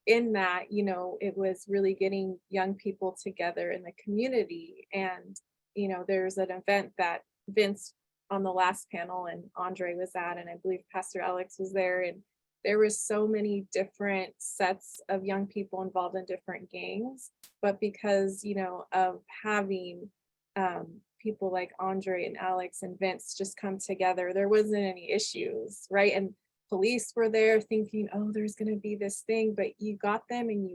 in that, you know, it was really getting young people together in the community. And, you know, there's an event that Vince on the last panel and Andre was at, and I believe Pastor Alex was there, and there was so many different sets of young people involved in different gangs, but because, you know, of having people like Andre and Alex and Vince just come together, there wasn't any issues, right? And police were there thinking, oh, there's going to be this thing, but you got them and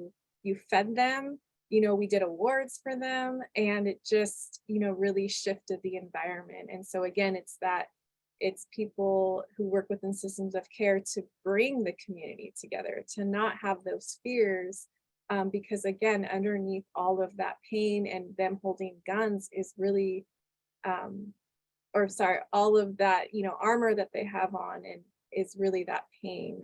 you fed them. You know, we did awards for them, and it just, you know, really shifted the environment. And so again, it's people who work within systems of care to bring the community together, to not have those fears, because again, underneath all of that pain and them holding guns is really, all of that, you know, armor that they have on and is really that pain.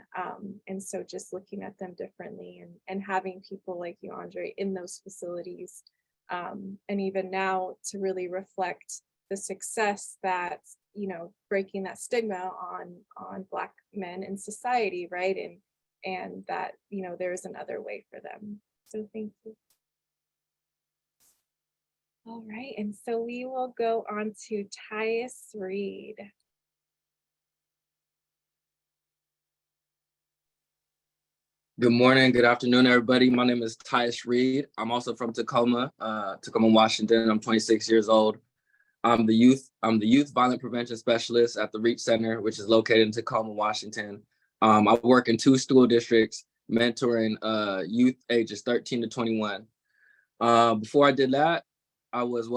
And so just looking at them differently and having people like you, Andre, in those facilities, and even now to really reflect the success that, you know, breaking that stigma on Black men in society, right? And that, you know, there's another way for them. So thank you. All right, and so we will go on to Tyus Reed. Good morning, good afternoon, everybody. My name is Tyus Reed. I'm also from Tacoma, Washington. I'm 26 years old. I'm the youth violent prevention specialist at the REACH Center, which is located in Tacoma, Washington. I work in 2 school districts, mentoring youth ages 13 to 21. Before I did that, I was,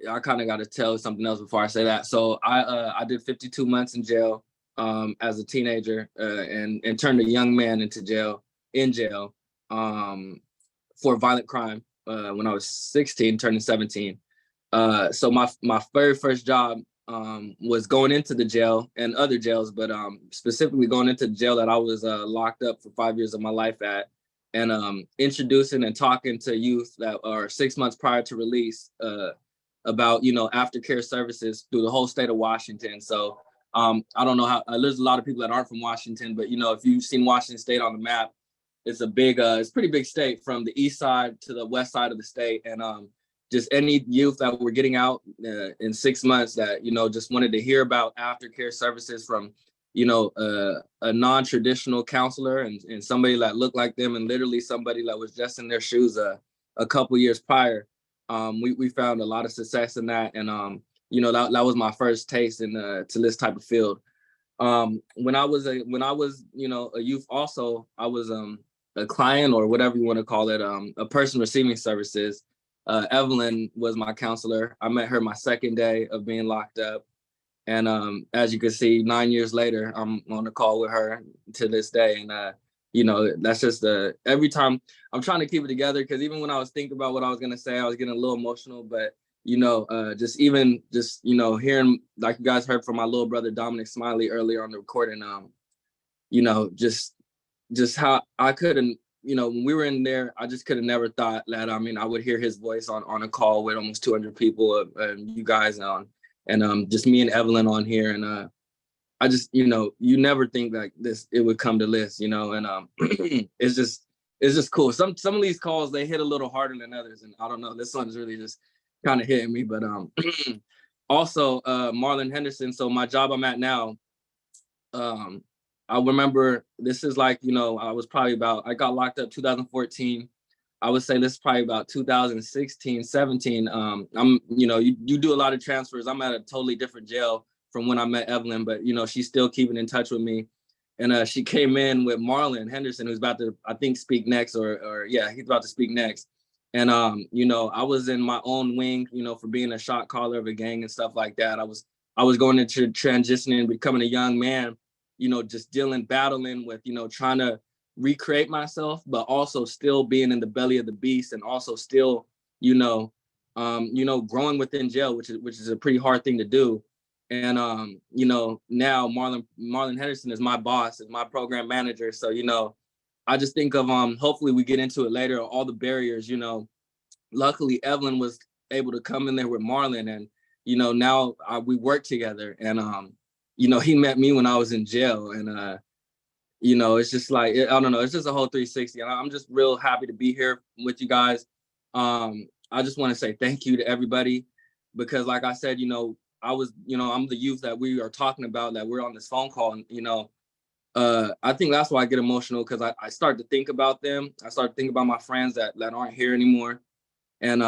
I kind of got to tell something else before I say that. So I did 52 months in jail as a teenager and turned a young man into jail for violent crime when I was 16, turning 17. So my very first job was going into the jail and other jails, but specifically going into the jail that I was locked up for 5 years of my life at, and introducing and talking to youth that are 6 months prior to release about, you know, aftercare services through the whole state of Washington. So I don't know how, there's a lot of people that aren't from Washington, but, you know, if you've seen Washington State on the map, it's a big, it's a pretty big state from the east side to the west side of the state. And just any youth that were getting out in 6 months that, you know, just wanted to hear about aftercare services from, you know, a non-traditional counselor and somebody that looked like them, and literally somebody that was just in their shoes a couple years prior. We found a lot of success in that. And, you know, that was my first taste in to this type of field. When I was, you know, a youth also, I was a client, or whatever you want to call it, a person receiving services. Evelyn was my counselor. I met her my second day of being locked up. And as you can see, 9 years later, I'm on a call with her to this day. And, you know, that's just every time I'm trying to keep it together, because even when I was thinking about what I was going to say, I was getting a little emotional. But, you know, you know, hearing, like you guys heard from my little brother, Dominic Smiley, earlier on the recording, you know, just how I couldn't, you know, when we were in there, I just could have never thought that, I mean, I would hear his voice on a call with almost 200 people, you guys on, and just me and Evelyn on here. And I just, you know, you never think like this, it would come to this, you know, and it's just cool. Some of these calls, they hit a little harder than others. And I don't know, this one's really just kind of hitting me. But also Marlon Henderson. So my job I'm at now, I remember this is like, you know, I got locked up 2014. I would say this is probably about 2016, 17. You know, you do a lot of transfers. I'm at a totally different jail from when I met Evelyn, but, you know, she's still keeping in touch with me. And she came in with Marlon Henderson, who's about to, I think, speak next, or yeah, he's about to speak next. And, you know, I was in my own wing, you know, for being a shot caller of a gang and stuff like that. I was going into transitioning, becoming a young man, you know, just battling with, you know, trying to recreate myself, but also still being in the belly of the beast, and also still, you know, growing within jail, which is a pretty hard thing to do. And you know, now Marlon Henderson is my boss, is my program manager. So, you know, I just think of hopefully we get into it later, all the barriers, you know. Luckily Evelyn was able to come in there with Marlon, and, you know, now we work together. And you know, he met me when I was in jail. And you know, it's just like, I don't know, it's just a whole 360. And I'm just real happy to be here with you guys. I just want to say thank you to everybody, because like I said, you know, I'm the youth that we are talking about, that we're on this phone call. And, you know, I think that's why I get emotional, because I start to think about them. I start to think about my friends that aren't here anymore. And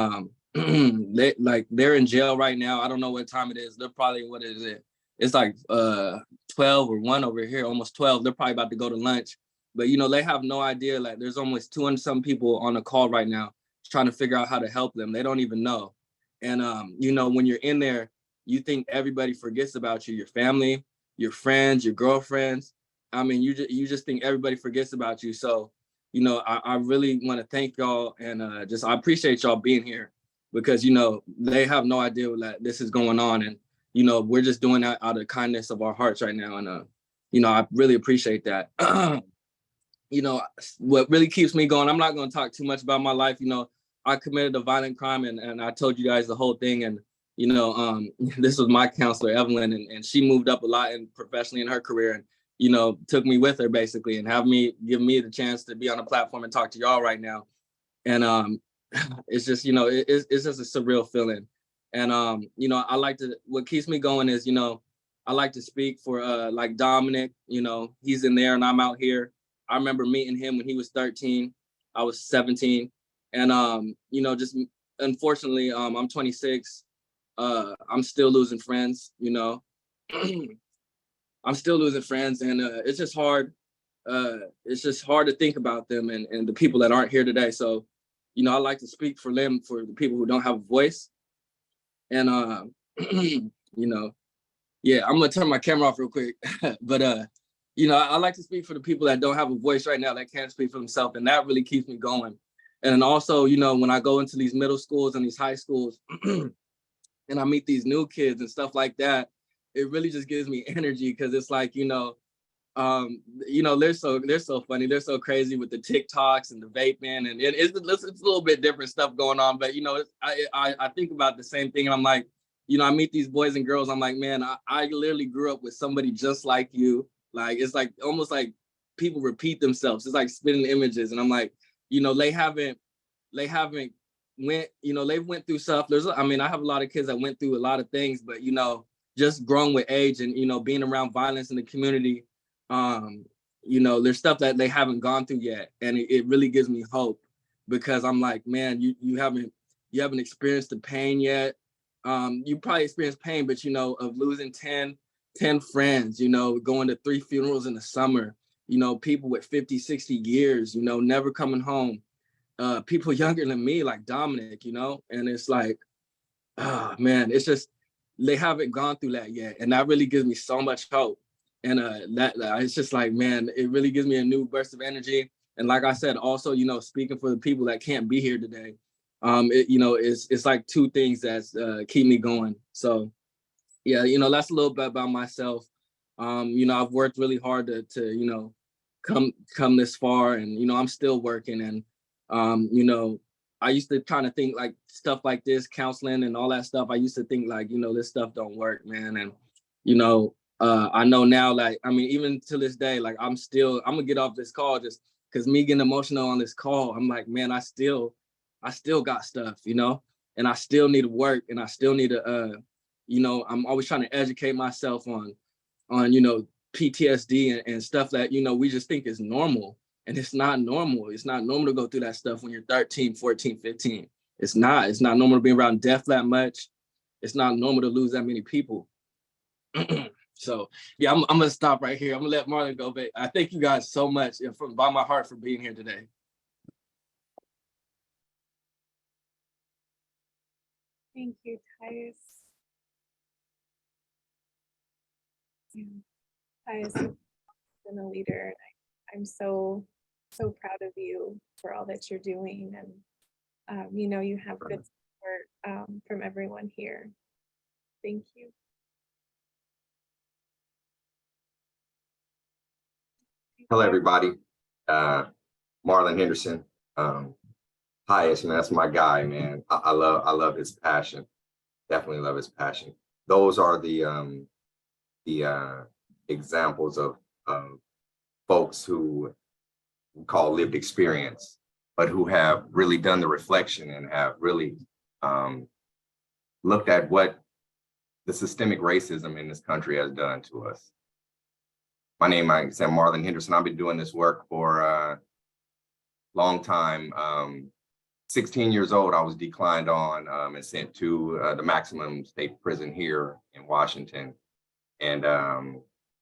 they're in jail right now. I don't know what time it is. They're probably, what is it? It's like 12 or 1 over here, almost 12. They're probably about to go to lunch. But, you know, they have no idea. Like, there's almost 200 some people on the call right now trying to figure out how to help them. They don't even know. And, you know, when you're in there, you think everybody forgets about you, your family, your friends, your girlfriends. I mean, you just think everybody forgets about you. So, you know, I really want to thank y'all, and I appreciate y'all being here, because, you know, they have no idea that this is going on. And, you know, we're just doing that out of the kindness of our hearts right now. And, you know, I really appreciate that. You know, what really keeps me going, I'm not going to talk too much about my life. You know, I committed a violent crime, and I told you guys the whole thing. And, you know, this was my counselor, Evelyn, and she moved up a lot professionally in her career, and, you know, took me with her basically, and give me the chance to be on a platform and talk to y'all right now. And it's just, you know, it's just a surreal feeling. And, you know, what keeps me going is, you know, I like to speak for like Dominic, you know, he's in there and I'm out here. I remember meeting him when he was 13, I was 17. And, you know, just unfortunately, I'm 26. I'm still losing friends, you know. I'm still losing friends, and it's just hard. It's just hard to think about them and the people that aren't here today. So, you know, I like to speak for them, for the people who don't have a voice. And you know, yeah, I'm gonna turn my camera off real quick. But you know, I like to speak for the people that don't have a voice right now, that can't speak for themselves, and that really keeps me going. And then also, you know, when I go into these middle schools and these high schools and I meet these new kids and stuff like that, it really just gives me energy, because it's like, you know, they're so funny, they're so crazy with the TikToks and the vaping, and it's a little bit different stuff going on. But you know, I think about the same thing, and I'm like, you know, I meet these boys and girls, I'm like, man, I literally grew up with somebody just like you. Like, it's like almost like people repeat themselves. It's like spitting images, and I'm like, you know, they haven't went, you know, they've went through stuff. I mean, I have a lot of kids that went through a lot of things, but you know, just growing with age and, you know, being around violence in the community, you know, there's stuff that they haven't gone through yet. And it really gives me hope, because I'm like, man, you haven't experienced the pain yet. You probably experienced pain, but you know, of losing 10 friends, you know, going to 3 funerals in the summer, you know, people with 50, 60 years, you know, never coming home. People younger than me, like Dominic, you know, and it's like, oh man, it's just, they haven't gone through that yet. And that really gives me so much hope. And that it's just like, man, it really gives me a new burst of energy. And like I said, also, you know, speaking for the people that can't be here today, you know, it's like 2 things that keep me going. So yeah, you know, that's a little bit about myself. You know, I've worked really hard to you know, come this far, and you know, I'm still working. And you know, I used to kind of think like stuff like this, counseling and all that stuff. I used to think like, you know, this stuff don't work, man. And you know, I know now, like, I mean, even to this day, like I'm gonna get off this call just because me getting emotional on this call. I'm like, man, I still got stuff, you know, and I still need to work, and I still need to you know, I'm always trying to educate myself on you know, PTSD and stuff that, you know, we just think is normal. And it's not normal. It's not normal to go through that stuff when you're 13, 14, 15. It's not normal to be around death that much. It's not normal to lose that many people. So yeah, I'm gonna stop right here. I'm gonna let Marlon go, but I thank you guys so much from by my heart for being here today. Thank you, Tyus. Yeah. Tyus has been a leader, and I'm so proud of you for all that you're doing. And you know, you have good support from everyone here. Thank you. Hello, everybody. Marlon Henderson. Tyus, man, that's my guy, man. I love his passion. Definitely love his passion. Those are the examples of folks who we call lived experience, but who have really done the reflection and have really looked at what the systemic racism in this country has done to us. My name, like I said, Marlon Henderson. I've been doing this work for a long time. 16 years old, I was declined on and sent to the maximum state prison here in Washington, and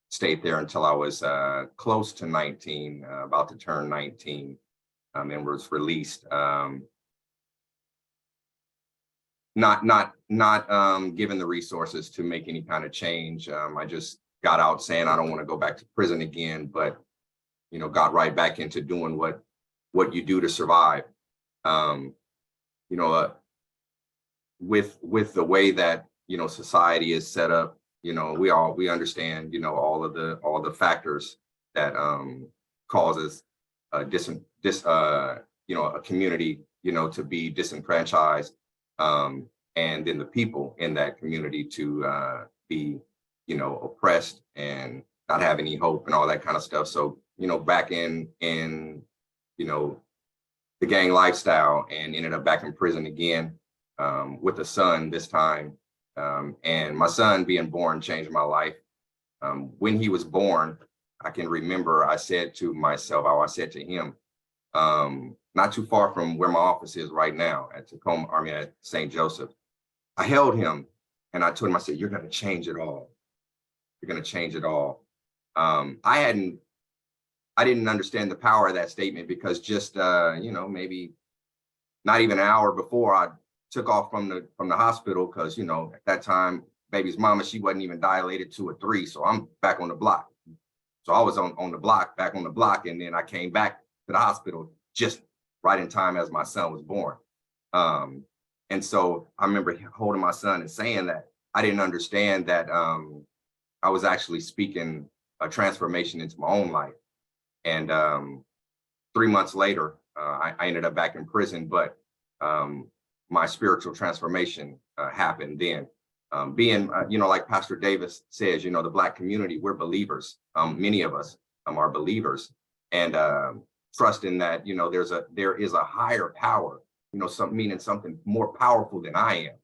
stayed there until I was close to 19, about to turn 19, and was released. Not given the resources to make any kind of change. I just got out saying I don't want to go back to prison again, but you know, got right back into doing what you do to survive. You know, with the way that, you know, society is set up, you know, we understand, you know, all the factors that causes you know, a community, you know, to be disenfranchised, and then the people in that community to be, you know, oppressed and not have any hope and all that kind of stuff. So, you know, back in you know, the gang lifestyle, and ended up back in prison again, with a son this time. And my son being born changed my life. When he was born, I can remember I said to myself, I said to him, not too far from where my office is right now at at St. Joseph, I held him and I told him, I said, you're going to change it all. You're going to change it all. I didn't understand the power of that statement, because just, you know, maybe not even an hour before, took off from the hospital because, you know, at that time, baby's mama, she wasn't even dilated to a 3. So I'm back on the block. So I was on the block, back on the block. And then I came back to the hospital just right in time as my son was born. And so I remember holding my son and saying that I didn't understand that I was actually speaking a transformation into my own life. And 3 months later, I ended up back in prison, but my spiritual transformation happened then. Being, you know, like Pastor Davis says, you know, the Black community, we're believers. Many of us are believers, and trusting that, you know, there is a higher power, you know, meaning something more powerful than I am,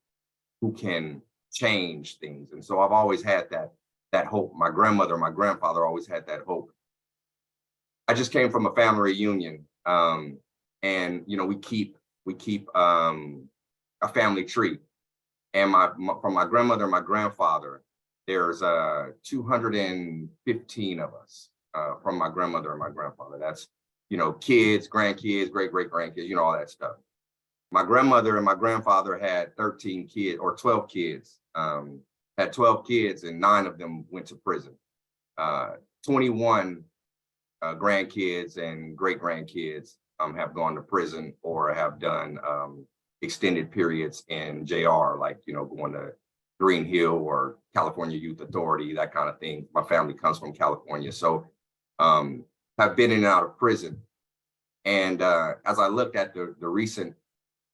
who can change things. And so I've always had that hope. My grandmother, my grandfather always had that hope. I just came from a family reunion, and you know, we keep a family tree. And from my grandmother and my grandfather, there's 215 of us from my grandmother and my grandfather. That's, you know, kids, grandkids, great grandkids, you know, all that stuff. My grandmother and my grandfather had 13 kids or 12 kids, had 12 kids, and 9 of them went to prison. 21 grandkids and great grandkids have gone to prison or have done extended periods in JR, like, you know, going to Green Hill or California Youth Authority, that kind of thing. My family comes from California, so have been in and out of prison. And as I looked at the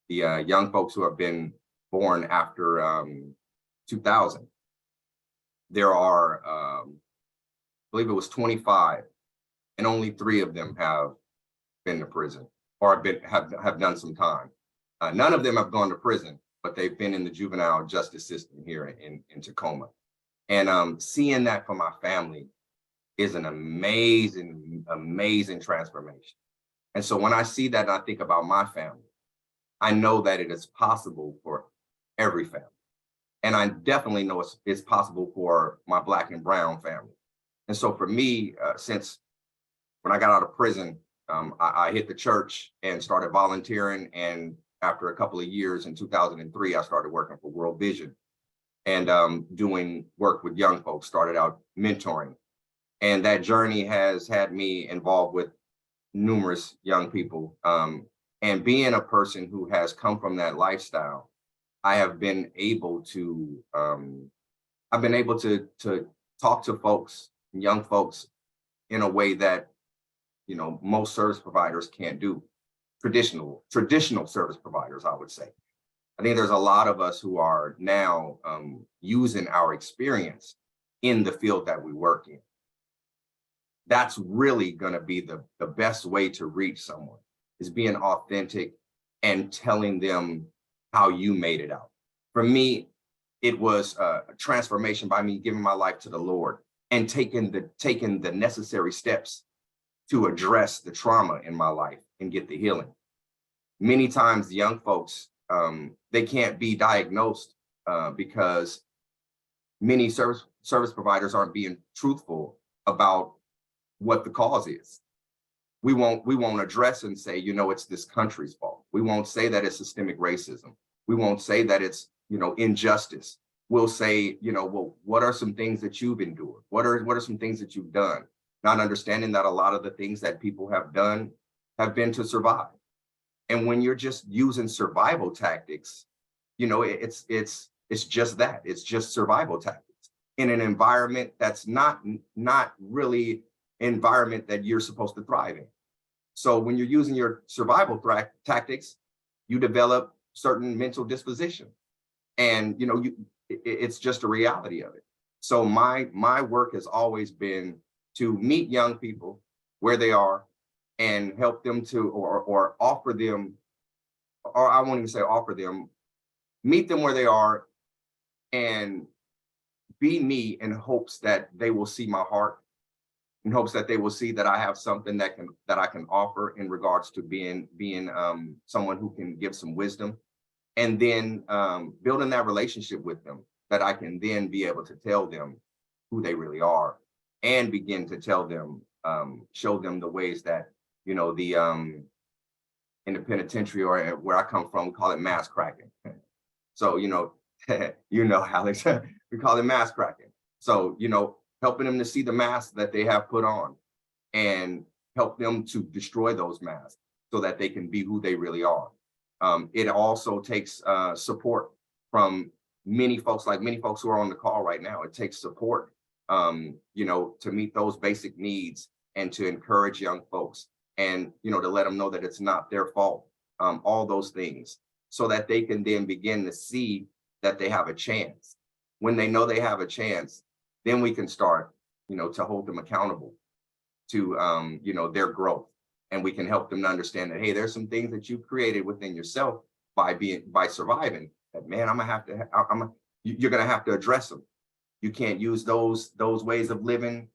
young folks who have been born after 2000, there are, I believe it was 25, and only 3 of them have been to prison or have done some time. None of them have gone to prison, but they've been in the juvenile justice system here in Tacoma. And seeing that for my family is an amazing, amazing transformation. And so when I see that and I think about my family, I know that it is possible for every family. And I definitely know it's possible for my Black and brown family. And so for me, since when I got out of prison, I hit the church and started volunteering. And after a couple of years in 2003, I started working for World Vision and doing work with young folks, started out mentoring. And that journey has had me involved with numerous young people. And being a person who has come from that lifestyle, I have been able to, talk to folks, young folks, in a way that, you know, most service providers can't do. Traditional service providers, I would say. I think there's a lot of us who are now using our experience in the field that we work in. That's really going to be the best way to reach someone, is being authentic and telling them how you made it out. For me, it was a transformation by me giving my life to the Lord and taking the necessary steps to address the trauma in my life and get the healing. Many times the young folks, they can't be diagnosed because many service providers aren't being truthful about what the cause is. We won't address and say, you know, it's this country's fault. We won't say that it's systemic racism. We won't say that it's, you know, injustice. We'll say, you know, well, what are some things that you've endured? What are some things that you've done? Not understanding that a lot of the things that people have done have been to survive. And when you're just using survival tactics, you know, it's just that. It's just survival tactics in an environment that's not really an environment that you're supposed to thrive in. So when you're using your survival tactics, you develop certain mental disposition, and you know, it's just a reality of it. So my work has always been to meet young people where they are and help them to, or offer them, or I won't even say offer them, meet them where they are and be me in hopes that they will see my heart, in hopes that they will see that I have something that I can offer in regards to being someone who can give some wisdom, and then building that relationship with them, that I can then be able to tell them who they really are and begin to tell them, show them the ways that, you know, in the penitentiary, or where I come from, we call it mass cracking. So, Alex, we call it mass cracking. So, helping them to see the masks that they have put on and help them to destroy those masks so that they can be who they really are. It also takes support from many folks who are on the call right now. It takes support, to meet those basic needs and to encourage young folks and, to let them know that it's not their fault, all those things, so that they can then begin to see that they have a chance. When they know they have a chance, then we can start, to hold them accountable to, their growth. And we can help them to understand that, hey, there's some things that you created within yourself by surviving that, man, you're going to have to address them. You can't use those ways of living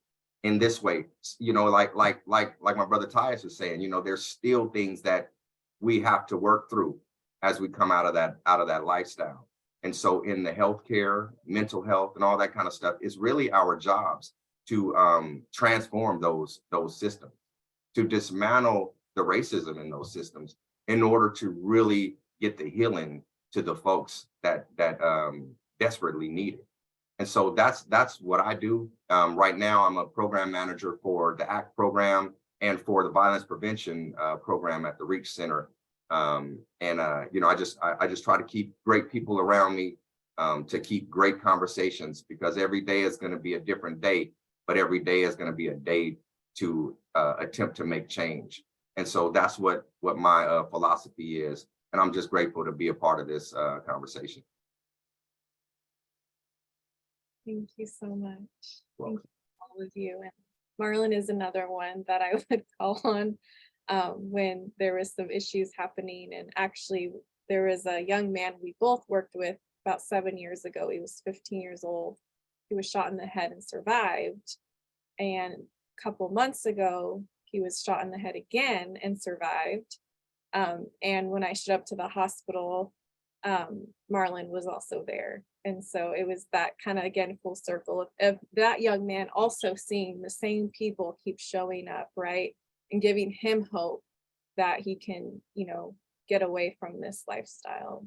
in this way. Like my brother Tyus was saying, there's still things that we have to work through as we come out of that lifestyle. And so in the healthcare, mental health, and all that kind of stuff, it's really our jobs to transform those systems, to dismantle the racism in those systems in order to really get the healing to the folks that desperately need it. And so that's what I do. Right now, I'm a program manager for the ACT program and for the violence prevention program at the Reach Center. I just try to keep great people around me, to keep great conversations, because every day is going to be a different day, but every day is going to be a day to attempt to make change. And so that's what my philosophy is. And I'm just grateful to be a part of this conversation. Thank you so much. Thank you, all of you. And Marlon is another one that I would call on when there was some issues happening. And actually, there was a young man we both worked with about 7 years ago. He was 15 years old. He was shot in the head and survived. And a couple months ago, he was shot in the head again and survived. And when I showed up to the hospital, Marlon was also there. And so it was that kind of, again, full circle of that young man also seeing the same people keep showing up, right? And giving him hope that he can, get away from this lifestyle.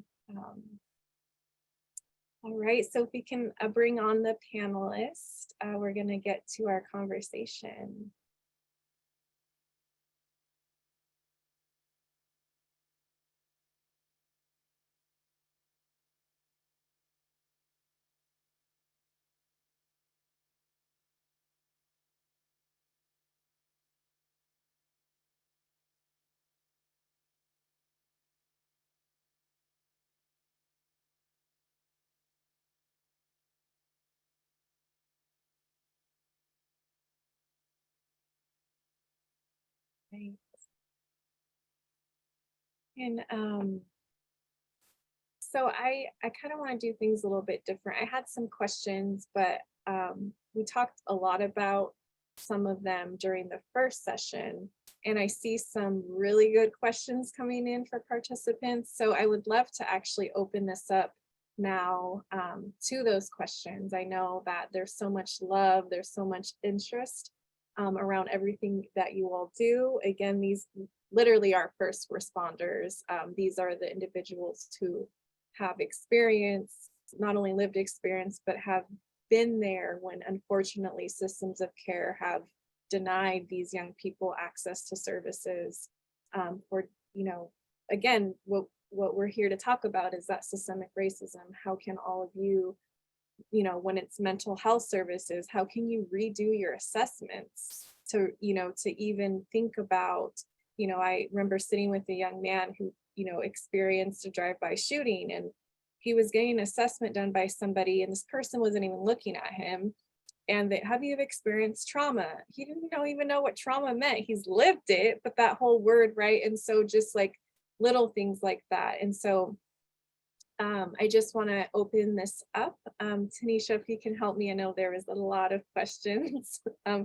All right, so if we can bring on the panelists, we're going to get to our conversation. Right. And so I kind of want to do things a little bit different. I had some questions, but we talked a lot about some of them during the first session, and I see some really good questions coming in for participants. So I would love to actually open this up now to those questions. I know that there's so much love, there's so much interest around everything that you all do. Again, these literally are first responders. These are the individuals who have experience, not only lived experience, but have been there when unfortunately systems of care have denied these young people access to services. Or, again, what we're here to talk about is that systemic racism. How can all of you, when it's mental health services, how can you redo your assessments to even think about, I remember sitting with a young man who, experienced a drive-by shooting, and he was getting an assessment done by somebody, and this person wasn't even looking at him. And have you experienced trauma? He didn't even know what trauma meant. He's lived it, but that whole word, right? And so just like little things like that. And so I just want to open this up. Tanisha, if you can help me, I know there was a lot of questions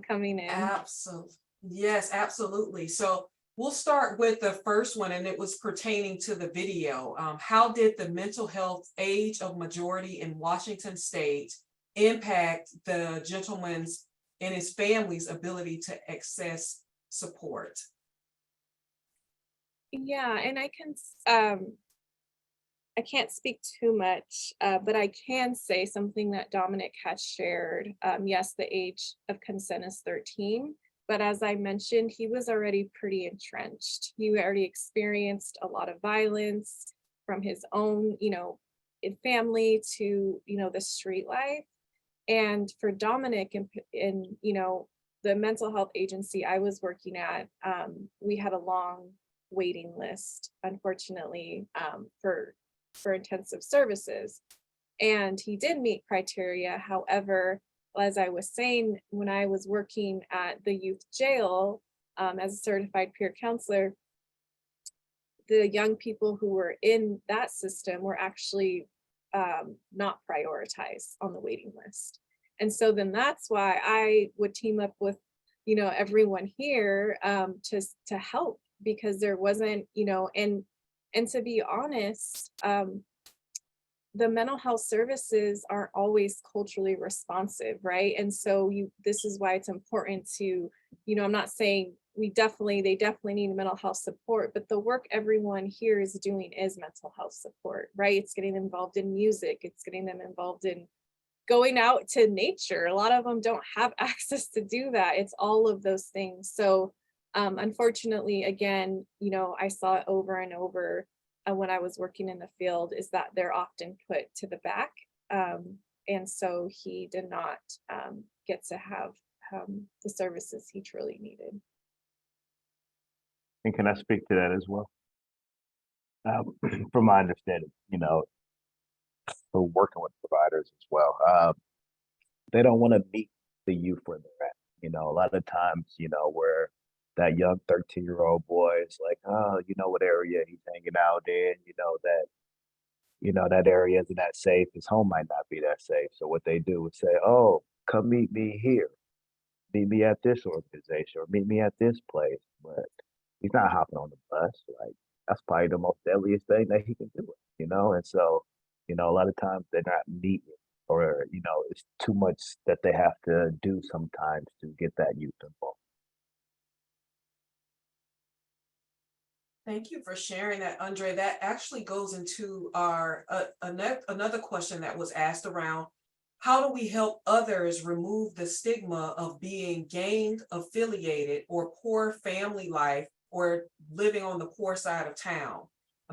coming in. Absolutely. Yes, absolutely. So we'll start with the first one, and it was pertaining to the video. How did the mental health age of majority in Washington state impact the gentleman's and his family's ability to access support? Yeah, and I can't speak too much, but I can say something that Dominic has shared. Yes, the age of consent is 13, but as I mentioned, he was already pretty entrenched. He already experienced a lot of violence from his own, in family to, the street life. And for Dominic and the mental health agency I was working at, we had a long waiting list, unfortunately, for intensive services. And he did meet criteria. However, as I was saying, when I was working at the youth jail as a certified peer counselor, the young people who were in that system were actually not prioritized on the waiting list. And so then that's why I would team up with, everyone here to help, because there wasn't, and to be honest, the mental health services aren't always culturally responsive, right? And so this is why it's important to, I'm not saying they definitely need mental health support, but the work everyone here is doing is mental health support, right? It's getting them involved in music, it's getting them involved in going out to nature. A lot of them don't have access to do that. It's all of those things. So unfortunately, again, I saw it over and over when I was working in the field, is that they're often put to the back. And so he did not get to have the services he truly needed. And can I speak to that as well? From my understanding, for working with providers as well, they don't want to meet the youth where they're at. A lot of times, where that young 13-year-old boy is like, oh, what area he's hanging out in, that area isn't that safe. His home might not be that safe. So what they do is say, oh, come meet me here. Meet me at this organization or meet me at this place. But he's not hopping on the bus. Like, that's probably the most deadliest thing that he can do, And so, a lot of times they're not meeting, or, it's too much that they have to do sometimes to get that youth involved. Thank you for sharing that, Andre. That actually goes into our another question that was asked around how do we help others remove the stigma of being gang affiliated or poor family life or living on the poor side of town?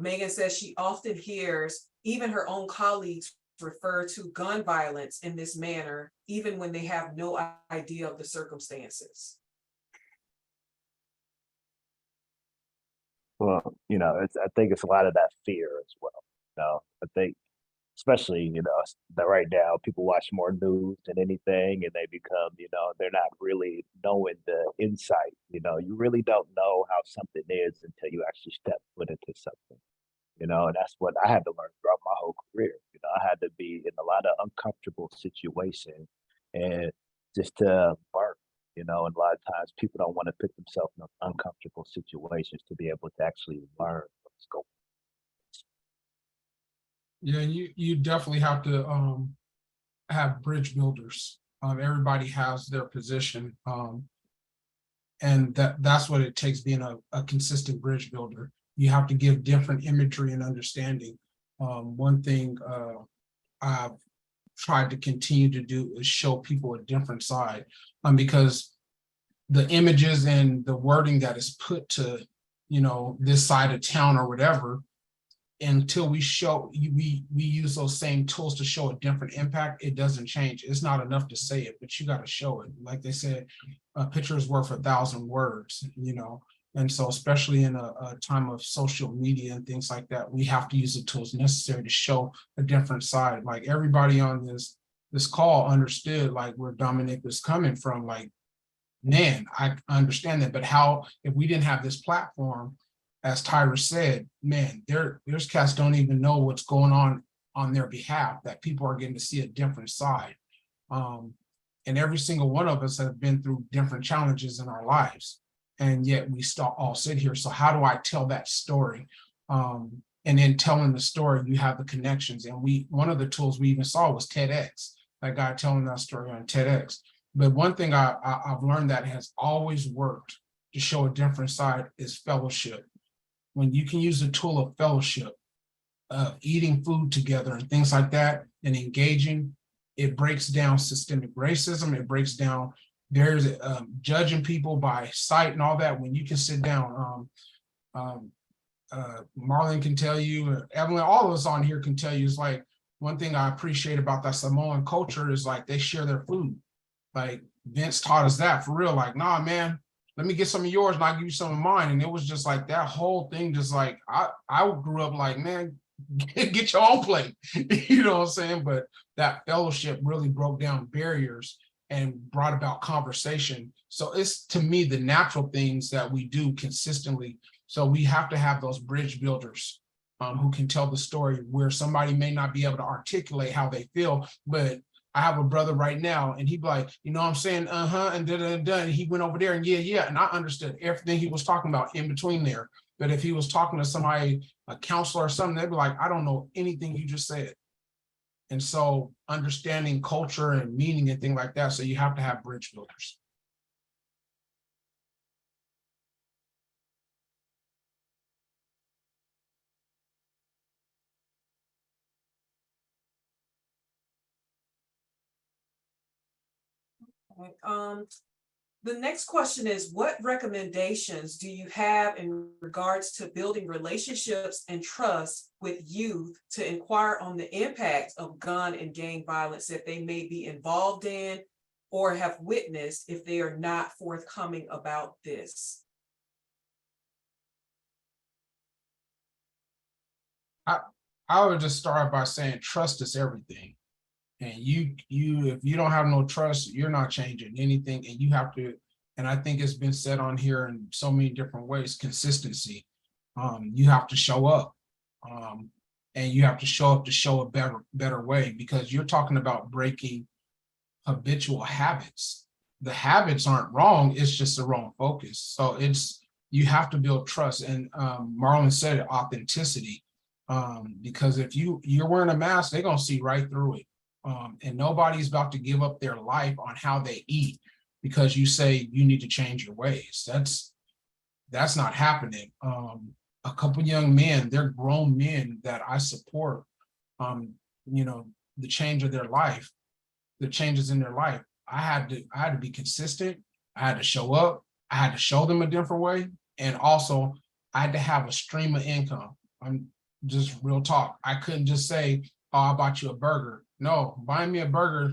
Megan says she often hears even her own colleagues refer to gun violence in this manner, even when they have no idea of the circumstances. Well, I think it's a lot of that fear as well. I think, especially, that right now people watch more news than anything, and they become, they're not really knowing the insight. You really don't know how something is until you actually step foot into something. And that's what I had to learn throughout my whole career. I had to be in a lot of uncomfortable situations and just to learn. And a lot of times people don't want to put themselves in uncomfortable situations to be able to actually learn what's going Yeah, you definitely have to have bridge builders. Everybody has their position. And that's what it takes, being a consistent bridge builder. You have to give different imagery and understanding. One thing I've tried to continue to do is show people a different side, because the images and the wording that is put to, this side of town or whatever, until we use those same tools to show a different impact, it doesn't change. It's not enough to say it, but you got to show it. Like they said, a picture is worth 1,000 words, and so especially in a time of social media and things like that, we have to use the tools necessary to show a different side. Like, everybody on this call understood like where Dominic was coming from. Like, man, I understand that, but how, if we didn't have this platform, as Tyra said, man, there's cats don't even know what's going on their behalf, that people are getting to see a different side. And every single one of us have been through different challenges in our lives, and yet we still all sit here. So how do I tell that story? And in telling the story, you have the connections. And one of the tools we even saw was TEDx, that guy telling that story on TEDx. But one thing I've learned that has always worked to show a different side is fellowship. when you can use the tool of fellowship, eating food together and things like that, and engaging, it breaks down systemic racism. It breaks down there's judging people by sight and all that. When you can sit down, Marlon can tell you, Evelyn, all of us on here can tell you, it's like one thing I appreciate about that Samoan culture is like they share their food. Like Vince taught us that for real. Like, nah, man, let me get some of yours and I'll give you some of mine. And it was just like that whole thing, just like I grew up like, man, get your own plate. You know what I'm saying? But that fellowship really broke down barriers and brought about conversation. So it's, to me, the natural things that we do consistently. So we have to have those bridge builders who can tell the story where somebody may not be able to articulate how they feel, but I have a brother right now and he'd be like, you know what I'm saying? And da-da-da-da. And he went over there and yeah. And I understood everything he was talking about in between there. But if he was talking to somebody, a counselor or something, they'd be like, I don't know anything you just said. And so understanding culture and meaning and things like that. So you have to have bridge builders. The next question is, what recommendations do you have in regards to building relationships and trust with youth to inquire on the impact of gun and gang violence that they may be involved in or have witnessed if they are not forthcoming about this? I would just start by saying trust is everything. And you if you don't have no trust, you're not changing anything. And you have to, and I think it's been said on here in so many different ways, consistency. You have to show up. And you have to show a better way, because you're talking about breaking habitual habits. The habits aren't wrong, it's just the wrong focus. So you have to build trust. And Marlon said it, authenticity. Because if you're wearing a mask, they're gonna see right through it. And nobody's about to give up their life on how they eat because you say you need to change your ways. That's not happening. A couple young men, they're grown men that I support, the change of their life, the changes in their life. I had to be consistent. I had to show up. I had to show them a different way. And also I had to have a stream of income. I'm just real talk. I couldn't just say, oh, I bought you a burger. No, buying me a burger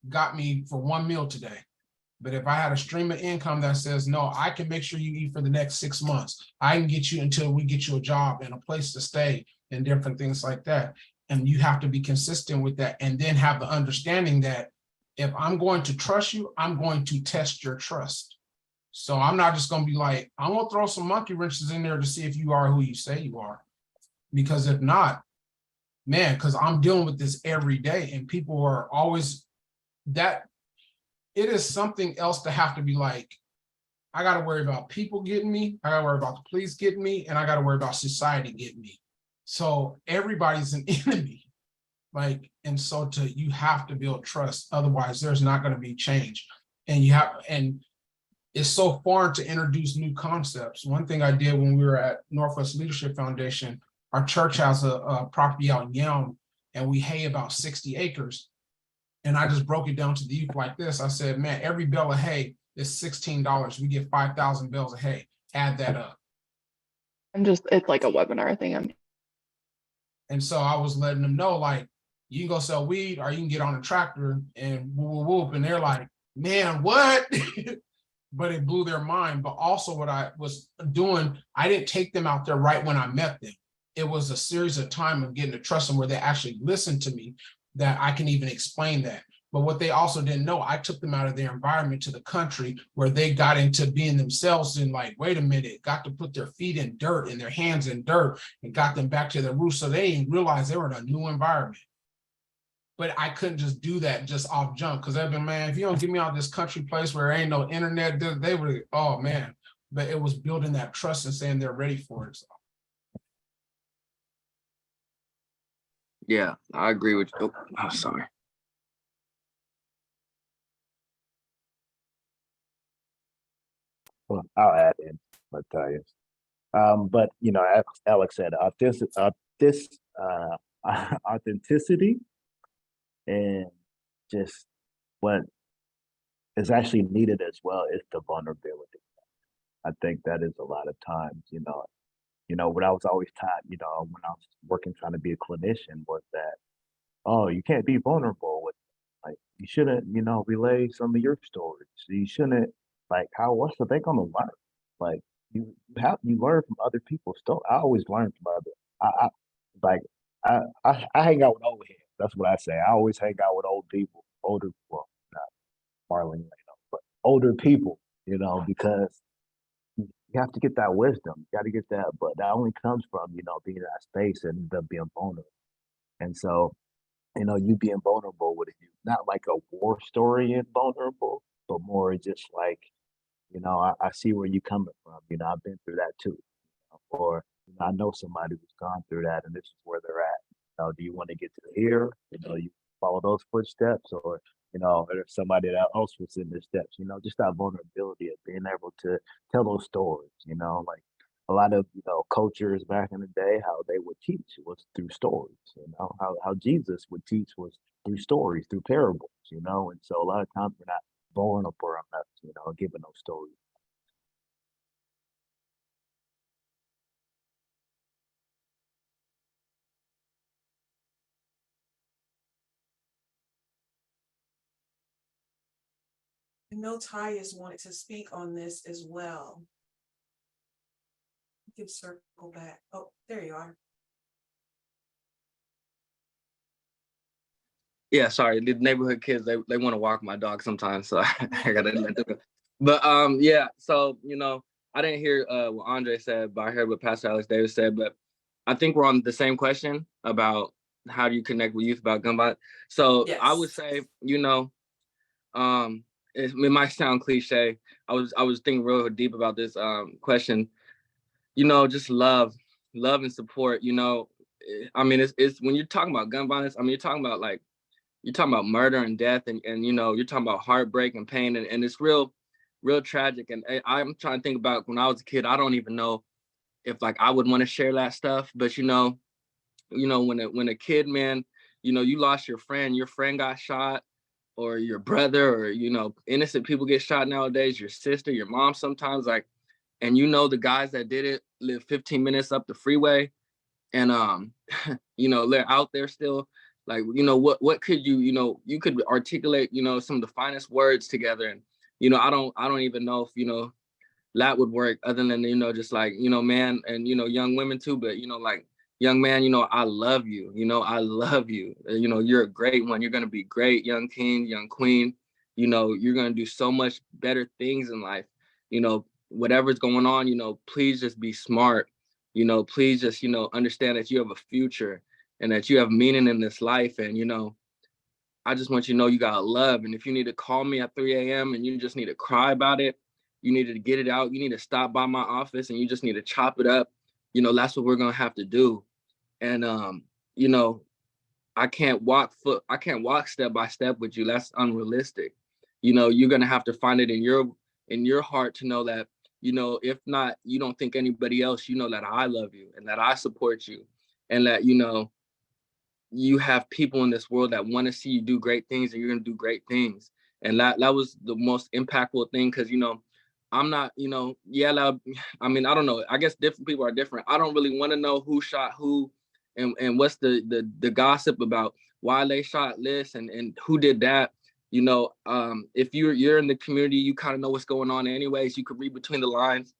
got me for one meal today. But if I had a stream of income that says, no, I can make sure you eat for the next 6 months. I can get you until we get you a job and a place to stay and different things like that. And you have to be consistent with that, and then have the understanding that if I'm going to trust you, I'm going to test your trust. So I'm not just going to be like, I'm going to throw some monkey wrenches in there to see if you are who you say you are. Because if not, man, because I'm dealing with this every day, and people are always that. It is something else to have to be like, I got to worry about people getting me, I got to worry about the police getting me, and I got to worry about society getting me. So everybody's an enemy. Like, and so you have to build trust. Otherwise, there's not going to be change. And it's so foreign to introduce new concepts. One thing I did when we were at Northwest Leadership Foundation, our church has a property out in Yelm, and we hay about 60 acres. And I just broke it down to the youth like this. I said, man, every bale of hay is $16. We get 5,000 bales of hay. Add that up. It's like a webinar thing. And so I was letting them know, like, you can go sell weed or you can get on a tractor and whoop, whoop. And they're like, man, what? But it blew their mind. But also what I was doing, I didn't take them out there right when I met them. It was a series of time of getting to trust them where they actually listened to me, that I can even explain that. But what they also didn't know, I took them out of their environment to the country where they got into being themselves and like, wait a minute, got to put their feet in dirt and their hands in dirt and got them back to their roots. So they didn't realize they were in a new environment. But I couldn't just do that just off jump, because I've been, man, if you don't get me out of this country place where there ain't no internet, they were, oh man. But it was building that trust and saying they're ready for it. So. Yeah, I agree with you. Oh, sorry. Well, I'll add in, Matthias. But as Alex said, authenticity and just what is actually needed as well is the vulnerability. I think that is a lot of times, what I was always taught, when I was working trying to be a clinician was that, oh, you can't be vulnerable with, like, you shouldn't, relay some of your stories. You shouldn't, like, what's the they gonna learn? Like, you learn from other people's story. I always learn from other. I like I hang out with old heads. That's what I say. I always hang out with old people, well, not Marlon, but older people, because you have to get that wisdom. You got to get that, but that only comes from being in that space and them being vulnerable. And so, you being vulnerable with it, not like a war story and vulnerable, but more just like, I see where you're coming from. I've been through that too. Or I know somebody who's gone through that, and this is where they're at. Do you want to get to here? You follow those footsteps, or or there's somebody that else was in their steps. Just that vulnerability of being able to tell those stories. Like a lot of cultures back in the day, how they would teach was through stories. How Jesus would teach was through stories, through parables. And so a lot of times we're not vulnerable enough, giving those stories. I know Tyus wanted to speak on this as well. You can circle back. Oh, there you are. Yeah, sorry. The neighborhood kids, they want to walk my dog sometimes, so I gotta let them. But yeah. So I didn't hear what Andre said, but I heard what Pastor Alex Davis said. But I think we're on the same question about how do you connect with youth about gun violence. So Yes. I would say, it might sound cliche. I was thinking real deep about this question. Just love and support. I mean, it's when you're talking about gun violence. I mean, you're talking about murder and death, and you're talking about heartbreak and pain, and it's real tragic. And I'm trying to think about when I was a kid. I don't even know if like I would want to share that stuff, but when a kid, man, you lost your friend got shot, or your brother, or innocent people get shot nowadays, your sister, your mom sometimes, like, and the guys that did it live 15 minutes up the freeway, and they're out there still, like, what could you could articulate some of the finest words together, and I don't even know if that would work, other than just like man, and young women too, but like, young man, I love you. I love you. You're a great one. You're going to be great, young king, young queen. You're going to do so much better things in life. Whatever's going on, please just be smart. Please just, understand that you have a future and that you have meaning in this life. And, I just want you to know you got love. And if you need to call me at 3 a.m. and you just need to cry about it, you need to get it out, you need to stop by my office and you just need to chop it up. That's what we're going to have to do. And I can't walk step by step with you. That's unrealistic. You're gonna have to find it in your heart to know that, if not, you don't think anybody else, that I love you and that I support you, and that you have people in this world that want to see you do great things, and you're gonna do great things. And that was the most impactful thing, because I'm not, I mean, I don't know. I guess different people are different. I don't really want to know who shot who, and what's the gossip about why they shot this and who did that. If you're in the community, you kind of know what's going on anyways. You could read between the lines.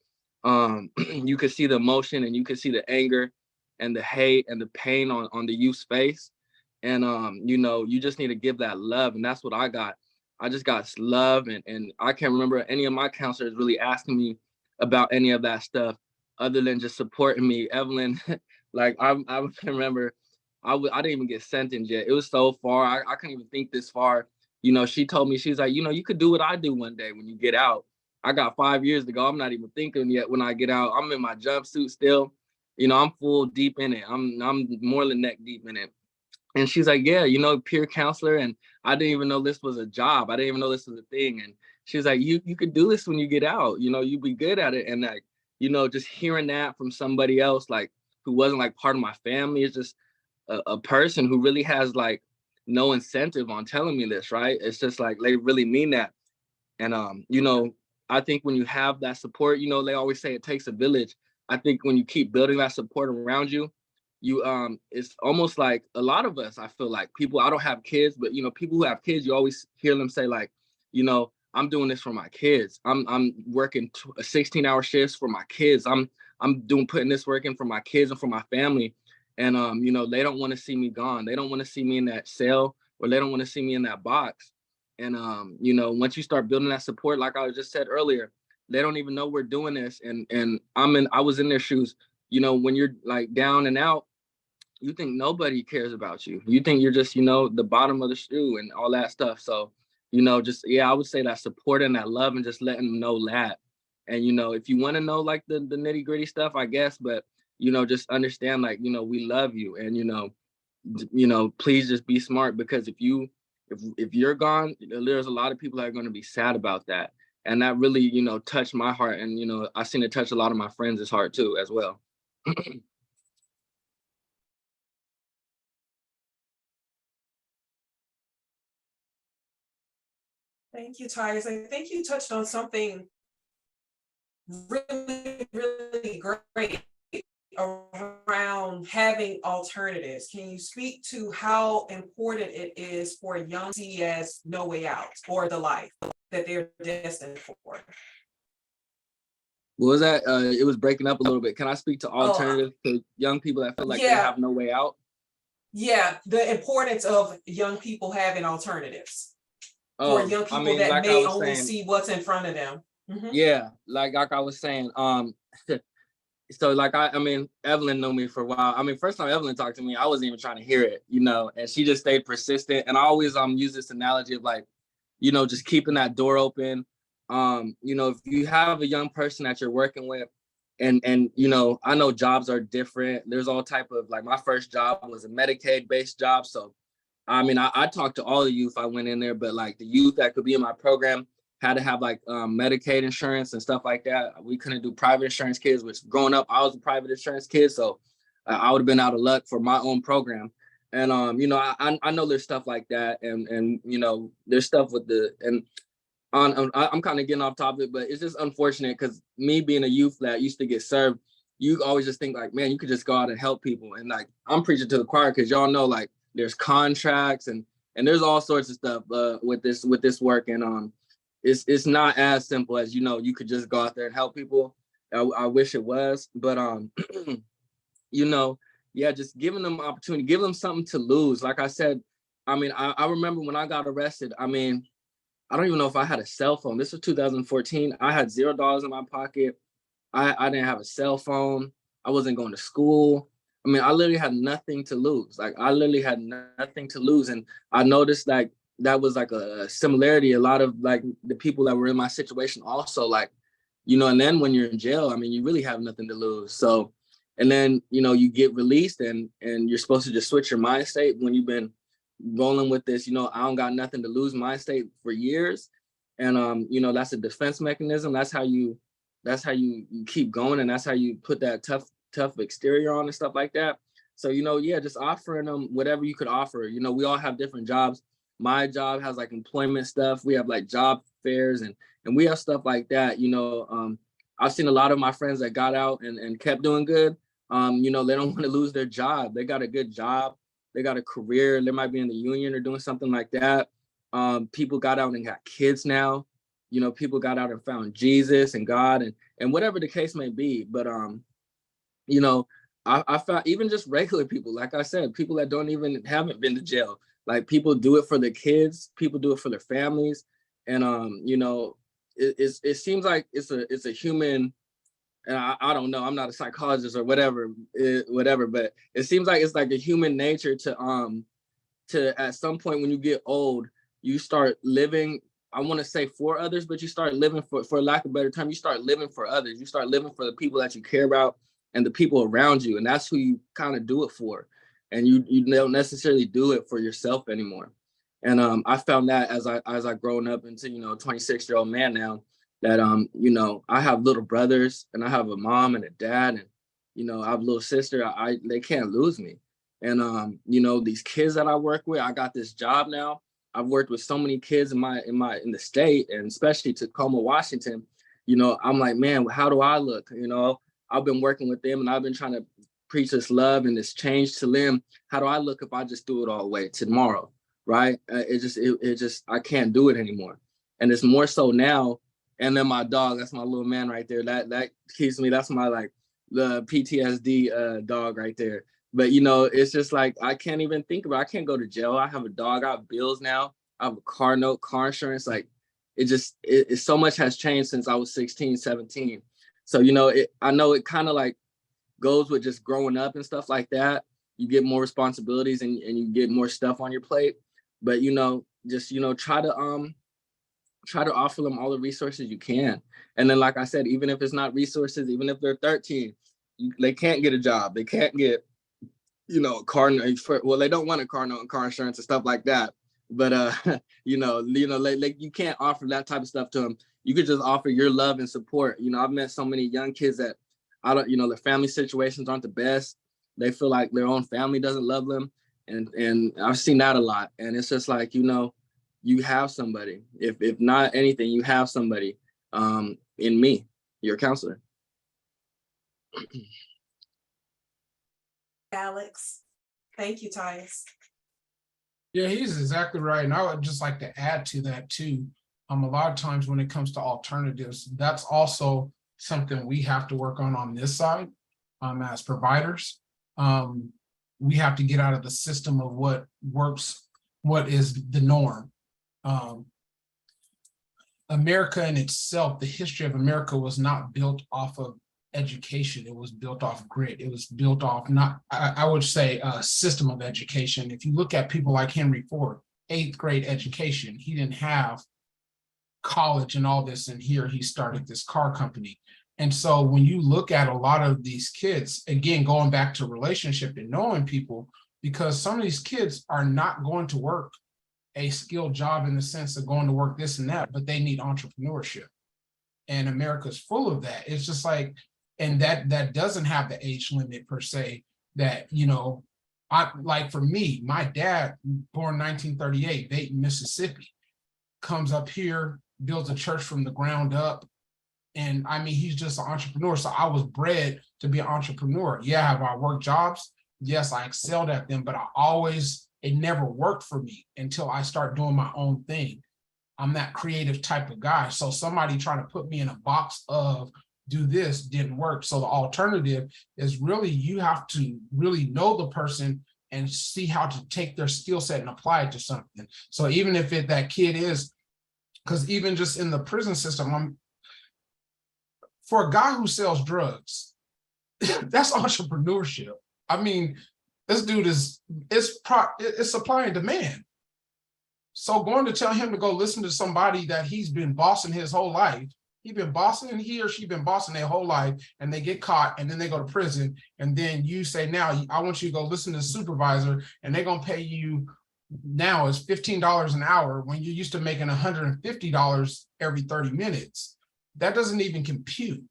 You could see the emotion, and you could see the anger and the hate and the pain on the youth's face. And you just need to give that love. And that's what I got. I just got love, and I can't remember any of my counselors really asking me about any of that stuff, other than just supporting me. Evelyn, like I remember, I didn't even get sentenced yet. It was so far. I couldn't even think this far. She told me, she's like, you could do what I do one day when you get out. I got 5 years to go. I'm not even thinking yet when I get out. I'm in my jumpsuit still. I'm full deep in it. I'm more than neck deep in it. And she's like, yeah, peer counselor. And I didn't even know this was a job. I didn't even know this was a thing. And she was like, you could do this when you get out. You'd be good at it. And like, just hearing that from somebody else, like who wasn't like part of my family, is just a person who really has like no incentive on telling me this, right? It's just like they really mean that. And I think when you have that support, they always say it takes a village. I think when you keep building that support around you, it's almost like a lot of us, I feel like people, I don't have kids, but people who have kids, you always hear them say like, I'm doing this for my kids. I'm working 16-hour shifts for my kids. I'm putting this work in for my kids and for my family. And they don't want to see me gone. They don't want to see me in that cell, or they don't want to see me in that box. And once you start building that support, like I just said earlier, they don't even know we're doing this. And I was in their shoes. When you're like down and out, you think nobody cares about you. You think you're just, the bottom of the shoe and all that stuff. So, I would say that support and that love, and just letting them know that. And, if you want to know like the nitty gritty stuff, I guess, but, just understand like, we love you. And, please just be smart, because if you're gone, there's a lot of people that are going to be sad about that. And that really, touched my heart. And, I've seen it touch a lot of my friends' heart too, as well. Thank you, Tyus. I think you touched on something really, really great around having alternatives. Can you speak to how important it is for young to see as no way out, or the life that they're destined for? What was that? It was breaking up a little bit. Can I speak to alternatives to young people that feel like they have no way out? Yeah, the importance of young people having alternatives. For young people that like may only see what's in front of them. Mm-hmm. Yeah, like I was saying, so like Evelyn knew me for a while. First time Evelyn talked to me, I wasn't even trying to hear it, and she just stayed persistent. And I always use this analogy of like, just keeping that door open. If you have a young person that you're working with, and I know jobs are different. There's all type of, like, my first job was a Medicaid based job, so I talked to all the youth I went in there, but like the youth that could be in my program had to have like Medicaid insurance and stuff like that. We couldn't do private insurance kids, which growing up, I was a private insurance kid. So I would have been out of luck for my own program. And, I know there's stuff like that. And there's stuff with I'm kind of getting off topic, but it's just unfortunate because me being a youth that used to get served, you always just think like, man, you could just go out and help people. And like, I'm preaching to the choir because y'all know, like, there's contracts and there's all sorts of stuff with this work. And it's not as simple as, you could just go out there and help people. I wish it was, but just giving them opportunity, give them something to lose. Like I said, I remember when I got arrested, I don't even know if I had a cell phone. This was 2014. I had $0 in my pocket. I didn't have a cell phone. I wasn't going to school. I literally had nothing to lose. Like, I literally had nothing to lose. And I noticed like that was like a similarity. A lot of like the people that were in my situation also, like, and then when you're in jail, you really have nothing to lose. So, and then, you get released and you're supposed to just switch your mind state when you've been rolling with this, I don't got nothing to lose mind state for years. And, that's a defense mechanism. That's how you keep going. And that's how you put that tough exterior on and stuff like that. So, just offering them whatever you could offer. We all have different jobs. My job has like employment stuff. We have like job fairs and we have stuff like that. I've seen a lot of my friends that got out and kept doing good. They don't want to lose their job. They got a good job. They got a career. They might be in the union or doing something like that. People got out and got kids now. People got out and found Jesus and God and whatever the case may be. But I found even just regular people, like I said, people that haven't been to jail. Like, people do it for their kids, people do it for their families. And it seems like it's a human, and I don't know, I'm not a psychologist or whatever, but it seems like it's like a human nature to at some point when you get old, you start living, I want to say for others, but you start living for lack of a better term, you start living for others. You start living for the people that you care about and the people around you. And that's who you kind of do it for. And you don't necessarily do it for yourself anymore. And I found that as I grown up into, 26-year-old man now, that, you know, I have little brothers and I have a mom and a dad, and, you know, I have a little sister. They can't lose me. And, you know, these kids that I work with, I got this job now. I've worked with so many kids in the state, and especially Tacoma, Washington. You know, I'm like, man, how do I look? You know, I've been working with them and I've been trying to preach this love and this change to them. How do I look if I just threw it all away tomorrow? Right? It just, I can't do it anymore. And it's more so now. And then my dog, that's my little man right there. That keeps me, that's my like the PTSD dog right there. But, you know, it's just like, I can't even think about it. I can't go to jail. I have a dog. I have bills now. I have a car note, car insurance. Like, it so much has changed since I was 16, 17. So, you know, I know it kind of like goes with just growing up and stuff like that. You get more responsibilities and you get more stuff on your plate. But, you know, just, you know, try to offer them all the resources you can. And then, like I said, even if it's not resources, even if they're 13, they can't get a job. They can't get, you know, a car note. Well, they don't want a car note and car insurance and stuff like that. But you know, like you can't offer that type of stuff to them. You could just offer your love and support. You know, I've met so many young kids that you know, their family situations aren't the best. They feel like their own family doesn't love them, and I've seen that a lot. And it's just like, you know, you have somebody. If not anything, you have somebody in me, your counselor. Alex. Thank you, Tyus. Yeah, he's exactly right. And I would just like to add to that too. A lot of times when it comes to alternatives, that's also something we have to work on this side as providers. We have to get out of the system of what works, what is the norm. America in itself, the history of America was not built off of education. It was built off grit. It was built off, not, I would say, a system of education. If you look at people like Henry Ford, 8th grade education, he didn't have college and all this, and here he started this car company. And so when you look at a lot of these kids, again, going back to relationship and knowing people, because some of these kids are not going to work a skilled job in the sense of going to work this and that, but they need entrepreneurship. And America's full of that. It's just like, and that doesn't have the age limit per se, that, you know, like for me, my dad, born 1938, Dayton, Mississippi, comes up here, builds a church from the ground up. And I mean, he's just an entrepreneur. So I was bred to be an entrepreneur. Yeah, have I worked jobs? Yes, I excelled at them, but it never worked for me until I start doing my own thing. I'm that creative type of guy. So somebody trying to put me in a box of do this didn't work. So the alternative is really, you have to really know the person and see how to take their skill set and apply it to something. So even if that kid is, because even just in the prison system, for a guy who sells drugs, that's entrepreneurship. I mean, this dude it's supply and demand. So going to tell him to go listen to somebody that he's been bossing his whole life, he or she been bossing their whole life, and they get caught and then they go to prison. And then you say, now I want you to go listen to the supervisor, and they're going to pay you now is $15 an hour when you're used to making $150 every 30 minutes. That doesn't even compute.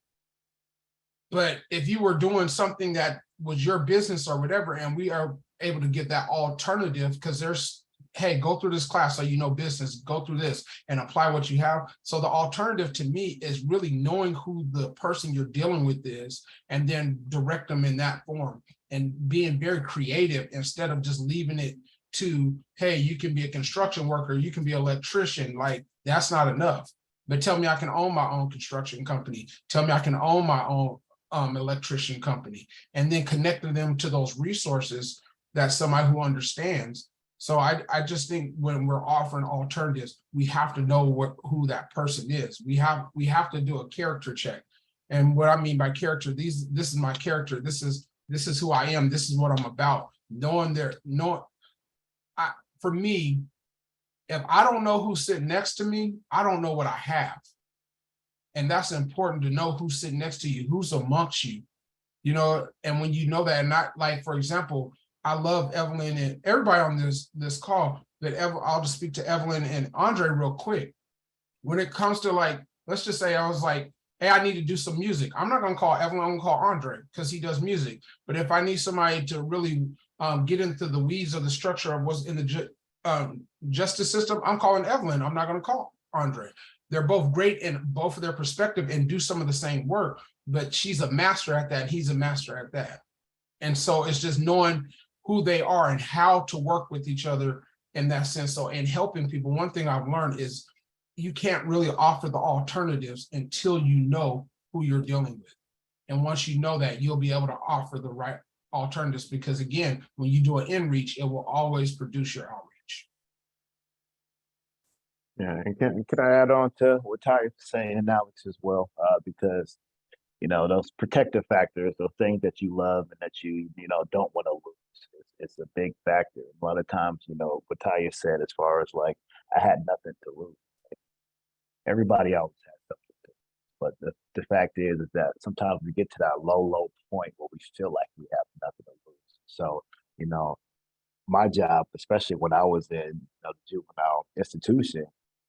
But if you were doing something that was your business or whatever, and we are able to get that alternative, because there's, hey, go through this class so you know business, go through this and apply what you have. So the alternative to me is really knowing who the person you're dealing with is, and then direct them in that form, and being very creative instead of just leaving it to, hey, you can be a construction worker, you can be an electrician. Like, that's not enough. But tell me I can own my own construction company. Tell me I can own my own electrician company, and then connecting them to those resources that somebody who understands. So I just think when we're offering alternatives, we have to know who that person is. We have to do a character check. And what I mean by character, this is my character. This is who I am. This is what I'm about. For me, if I don't know who's sitting next to me, I don't know what I have. And that's important, to know who's sitting next to you, who's amongst you, you know. And when you know that, and not like, for example, I love Evelyn and everybody on this call, but I'll just speak to Evelyn and Andre real quick. When it comes to like let's just say I was like, hey, I need to do some music. I'm not gonna call Evelyn, I'm gonna call Andre because he does music. But if I need somebody to really get into the weeds of the structure of what's in the justice system, I'm calling Evelyn. I'm not gonna call Andre. They're both great in both of their perspective and do some of the same work, but she's a master at that. He's a master at that. And so it's just knowing who they are and how to work with each other in that sense. So in helping people, one thing I've learned is you can't really offer the alternatives until you know who you're dealing with. And once you know that, you'll be able to offer the right alternatives, because again, when you do an in-reach, it will always produce your outreach. Yeah, and can I add on to what Ty is saying, and Alex as well, because you know those protective factors, those things that you love and that you don't want to lose, it's a big factor. A lot of times, what Ty said, as far as like I had nothing to lose. Everybody else has something to lose, but the fact is that sometimes we get to that low point where we feel like we have nothing to lose. So my job, especially when I was in the juvenile institution,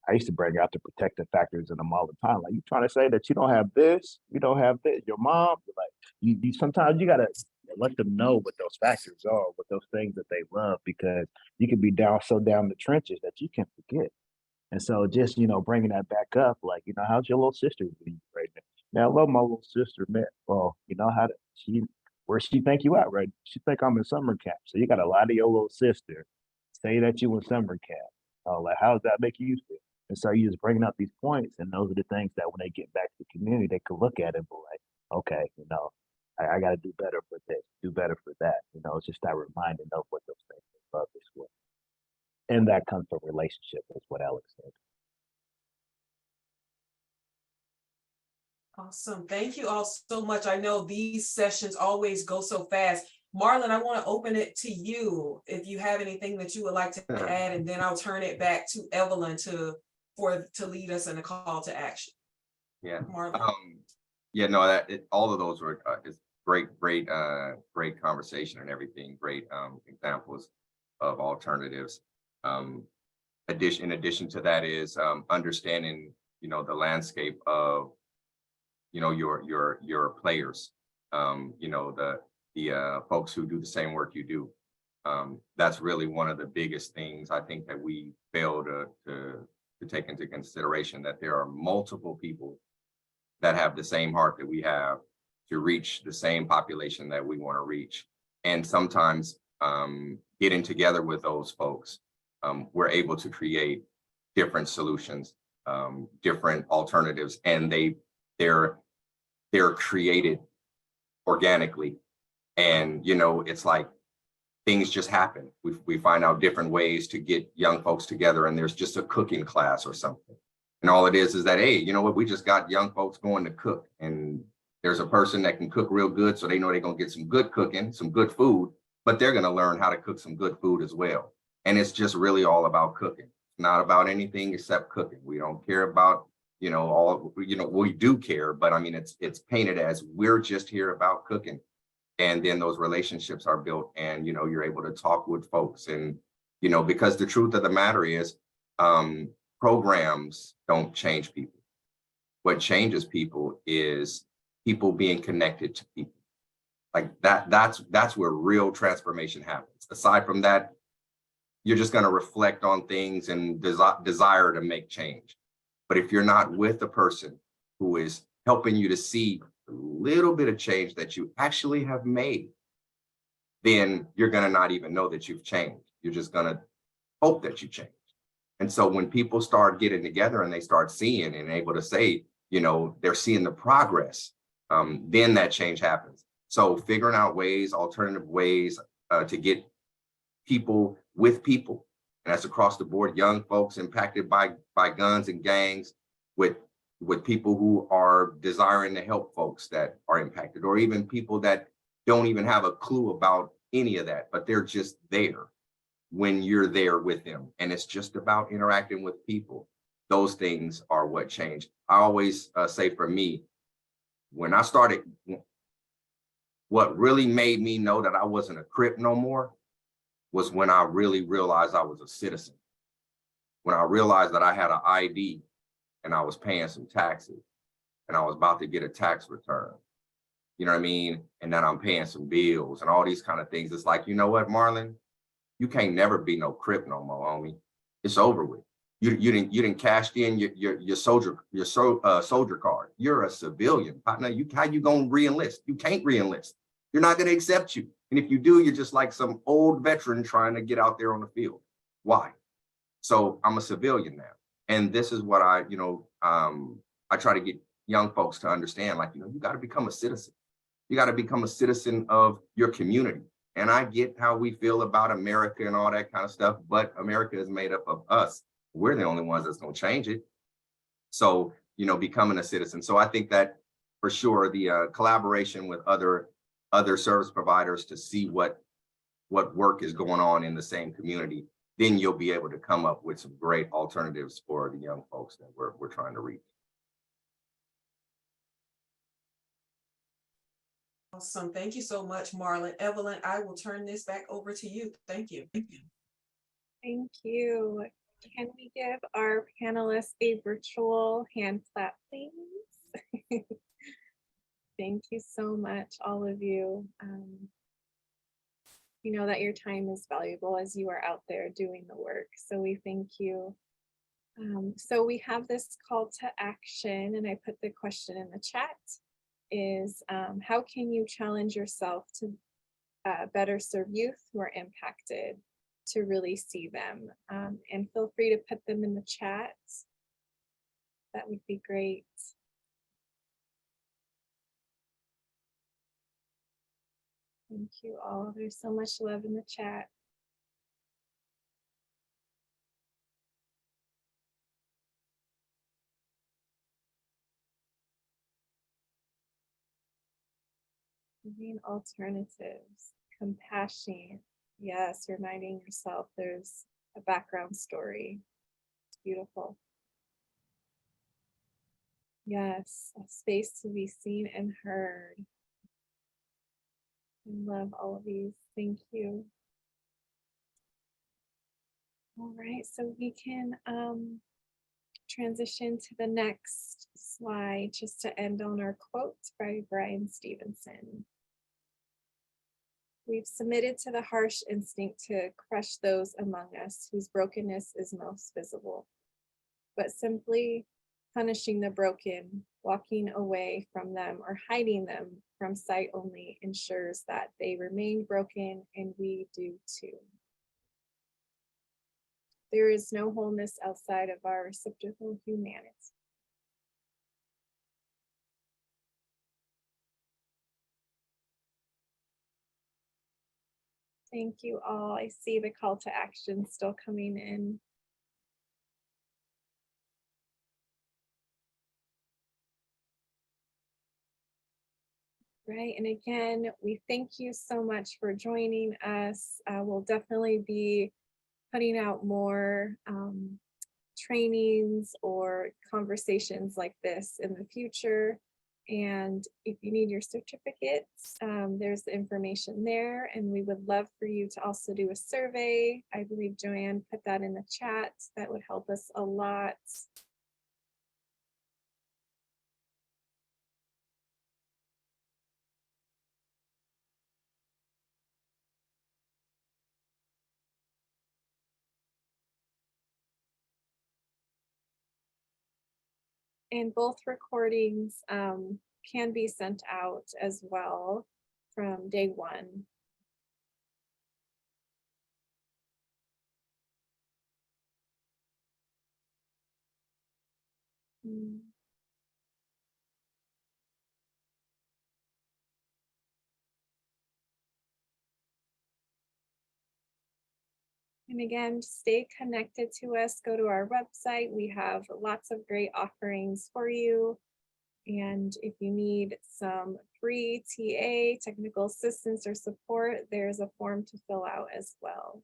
I used to bring out the protective factors in them all the time. Like, you trying to say that you don't have this, you don't have this, your mom, like you sometimes you gotta let them know what those factors are, what those things that they love, because you can be down in the trenches that you can forget. And so just, bringing that back up, like, how's your little sister doing right now? Now, I love my little sister, man. Well, where she think you at right now? She think I'm in summer camp. So you got a lot of your little sister say that you in summer camp. Like, how does that make you feel? And so you just bringing up these points, and those are the things that when they get back to the community, they could look at it and be like, okay, I got to do better for this, do better for that. It's just that reminding of what those things are love as well. And that comes from relationship, is what Alex said. Awesome. Thank you all so much. I know these sessions always go so fast. Marlon, I want to open it to you if you have anything that you would like to add, and then I'll turn it back to Evelyn to lead us in a call to action. Yeah. Marlon. All of those were it's great conversation and everything. Great examples of alternatives. In addition to that is understanding the landscape of your players, the folks who do the same work you do. That's really one of the biggest things I think that we fail to take into consideration, that there are multiple people that have the same heart that we have to reach the same population that we want to reach. And sometimes getting together with those folks, we're able to create different solutions, different alternatives, and they're created organically. And it's like things just happen. We find out different ways to get young folks together, and there's just a cooking class or something. And all it is that, hey, you know what, we just got young folks going to cook, and there's a person that can cook real good, so they know they're gonna get some good cooking, some good food, but they're gonna learn how to cook some good food as well. And it's just really all about cooking. It's not about anything except cooking. We don't care about, we do care, but I mean, it's painted as we're just here about cooking. And then those relationships are built, and, you're able to talk with folks. And, because the truth of the matter is, programs don't change people. What changes people is people being connected to people. Like that's where real transformation happens. Aside from that, you're just going to reflect on things and desire to make change. But if you're not with a person who is helping you to see a little bit of change that you actually have made, then you're going to not even know that you've changed. You're just going to hope that you change. And so when people start getting together and they start seeing and able to say, they're seeing the progress, then that change happens. So figuring out ways, alternative ways to get people with people, and that's across the board, young folks impacted by guns and gangs, with people who are desiring to help folks that are impacted, or even people that don't even have a clue about any of that, but they're just there when you're there with them. And it's just about interacting with people. Those things are what change. I always say, for me, when I started, what really made me know that I wasn't a Crip no more was when I really realized I was a citizen. When I realized that I had an ID and I was paying some taxes and I was about to get a tax return. You know what I mean? And then I'm paying some bills and all these kind of things. It's like, you know what, Marlon? You can't never be no Crip no more, homie. It's over with. You didn't cash in your soldier card. You're a civilian. How you gonna re-enlist? You can't re-enlist. You're not gonna accept you. And if you do, you're just like some old veteran trying to get out there on the field. Why? So I'm a civilian now. And this is what I try to get young folks to understand, like, you got to become a citizen. You got to become a citizen of your community. And I get how we feel about America and all that kind of stuff, but America is made up of us. We're the only ones that's going to change it. So, becoming a citizen. So I think that for sure, the collaboration with other service providers to see what work is going on in the same community, then you'll be able to come up with some great alternatives for the young folks that we're trying to reach. Awesome. Thank you so much, Marlon. Evelyn, I will turn this back over to you. Thank you. Thank you. Can we give our panelists a virtual hand clap, please? Thank you so much, all of you. You know that your time is valuable as you are out there doing the work. So we thank you. So we have this call to action, and I put the question in the chat is how can you challenge yourself to better serve youth who are impacted, to really see them, and feel free to put them in the chat. That would be great. Thank you all. There's so much love in the chat. Main alternatives, compassion. Yes, reminding yourself there's a background story. It's beautiful. Yes, a space to be seen and heard. I love all of these. Thank you. All right, so we can transition to the next slide just to end on our quote by Brian Stevenson. We've submitted to the harsh instinct to crush those among us whose brokenness is most visible, but simply punishing the broken, walking away from them, or hiding them from sight only ensures that they remain broken, and we do too. There is no wholeness outside of our reciprocal humanity. Thank you all. I see the call to action still coming in. Right, and again, we thank you so much for joining us. We'll definitely be putting out more trainings or conversations like this in the future. And if you need your certificates, there's the information there. And we would love for you to also do a survey. I believe Joanne put that in the chat. That would help us a lot. And both recordings can be sent out as well from day one. And again, stay connected to us. Go to our website. We have lots of great offerings for you. And if you need some free TA, technical assistance or support, there's a form to fill out as well.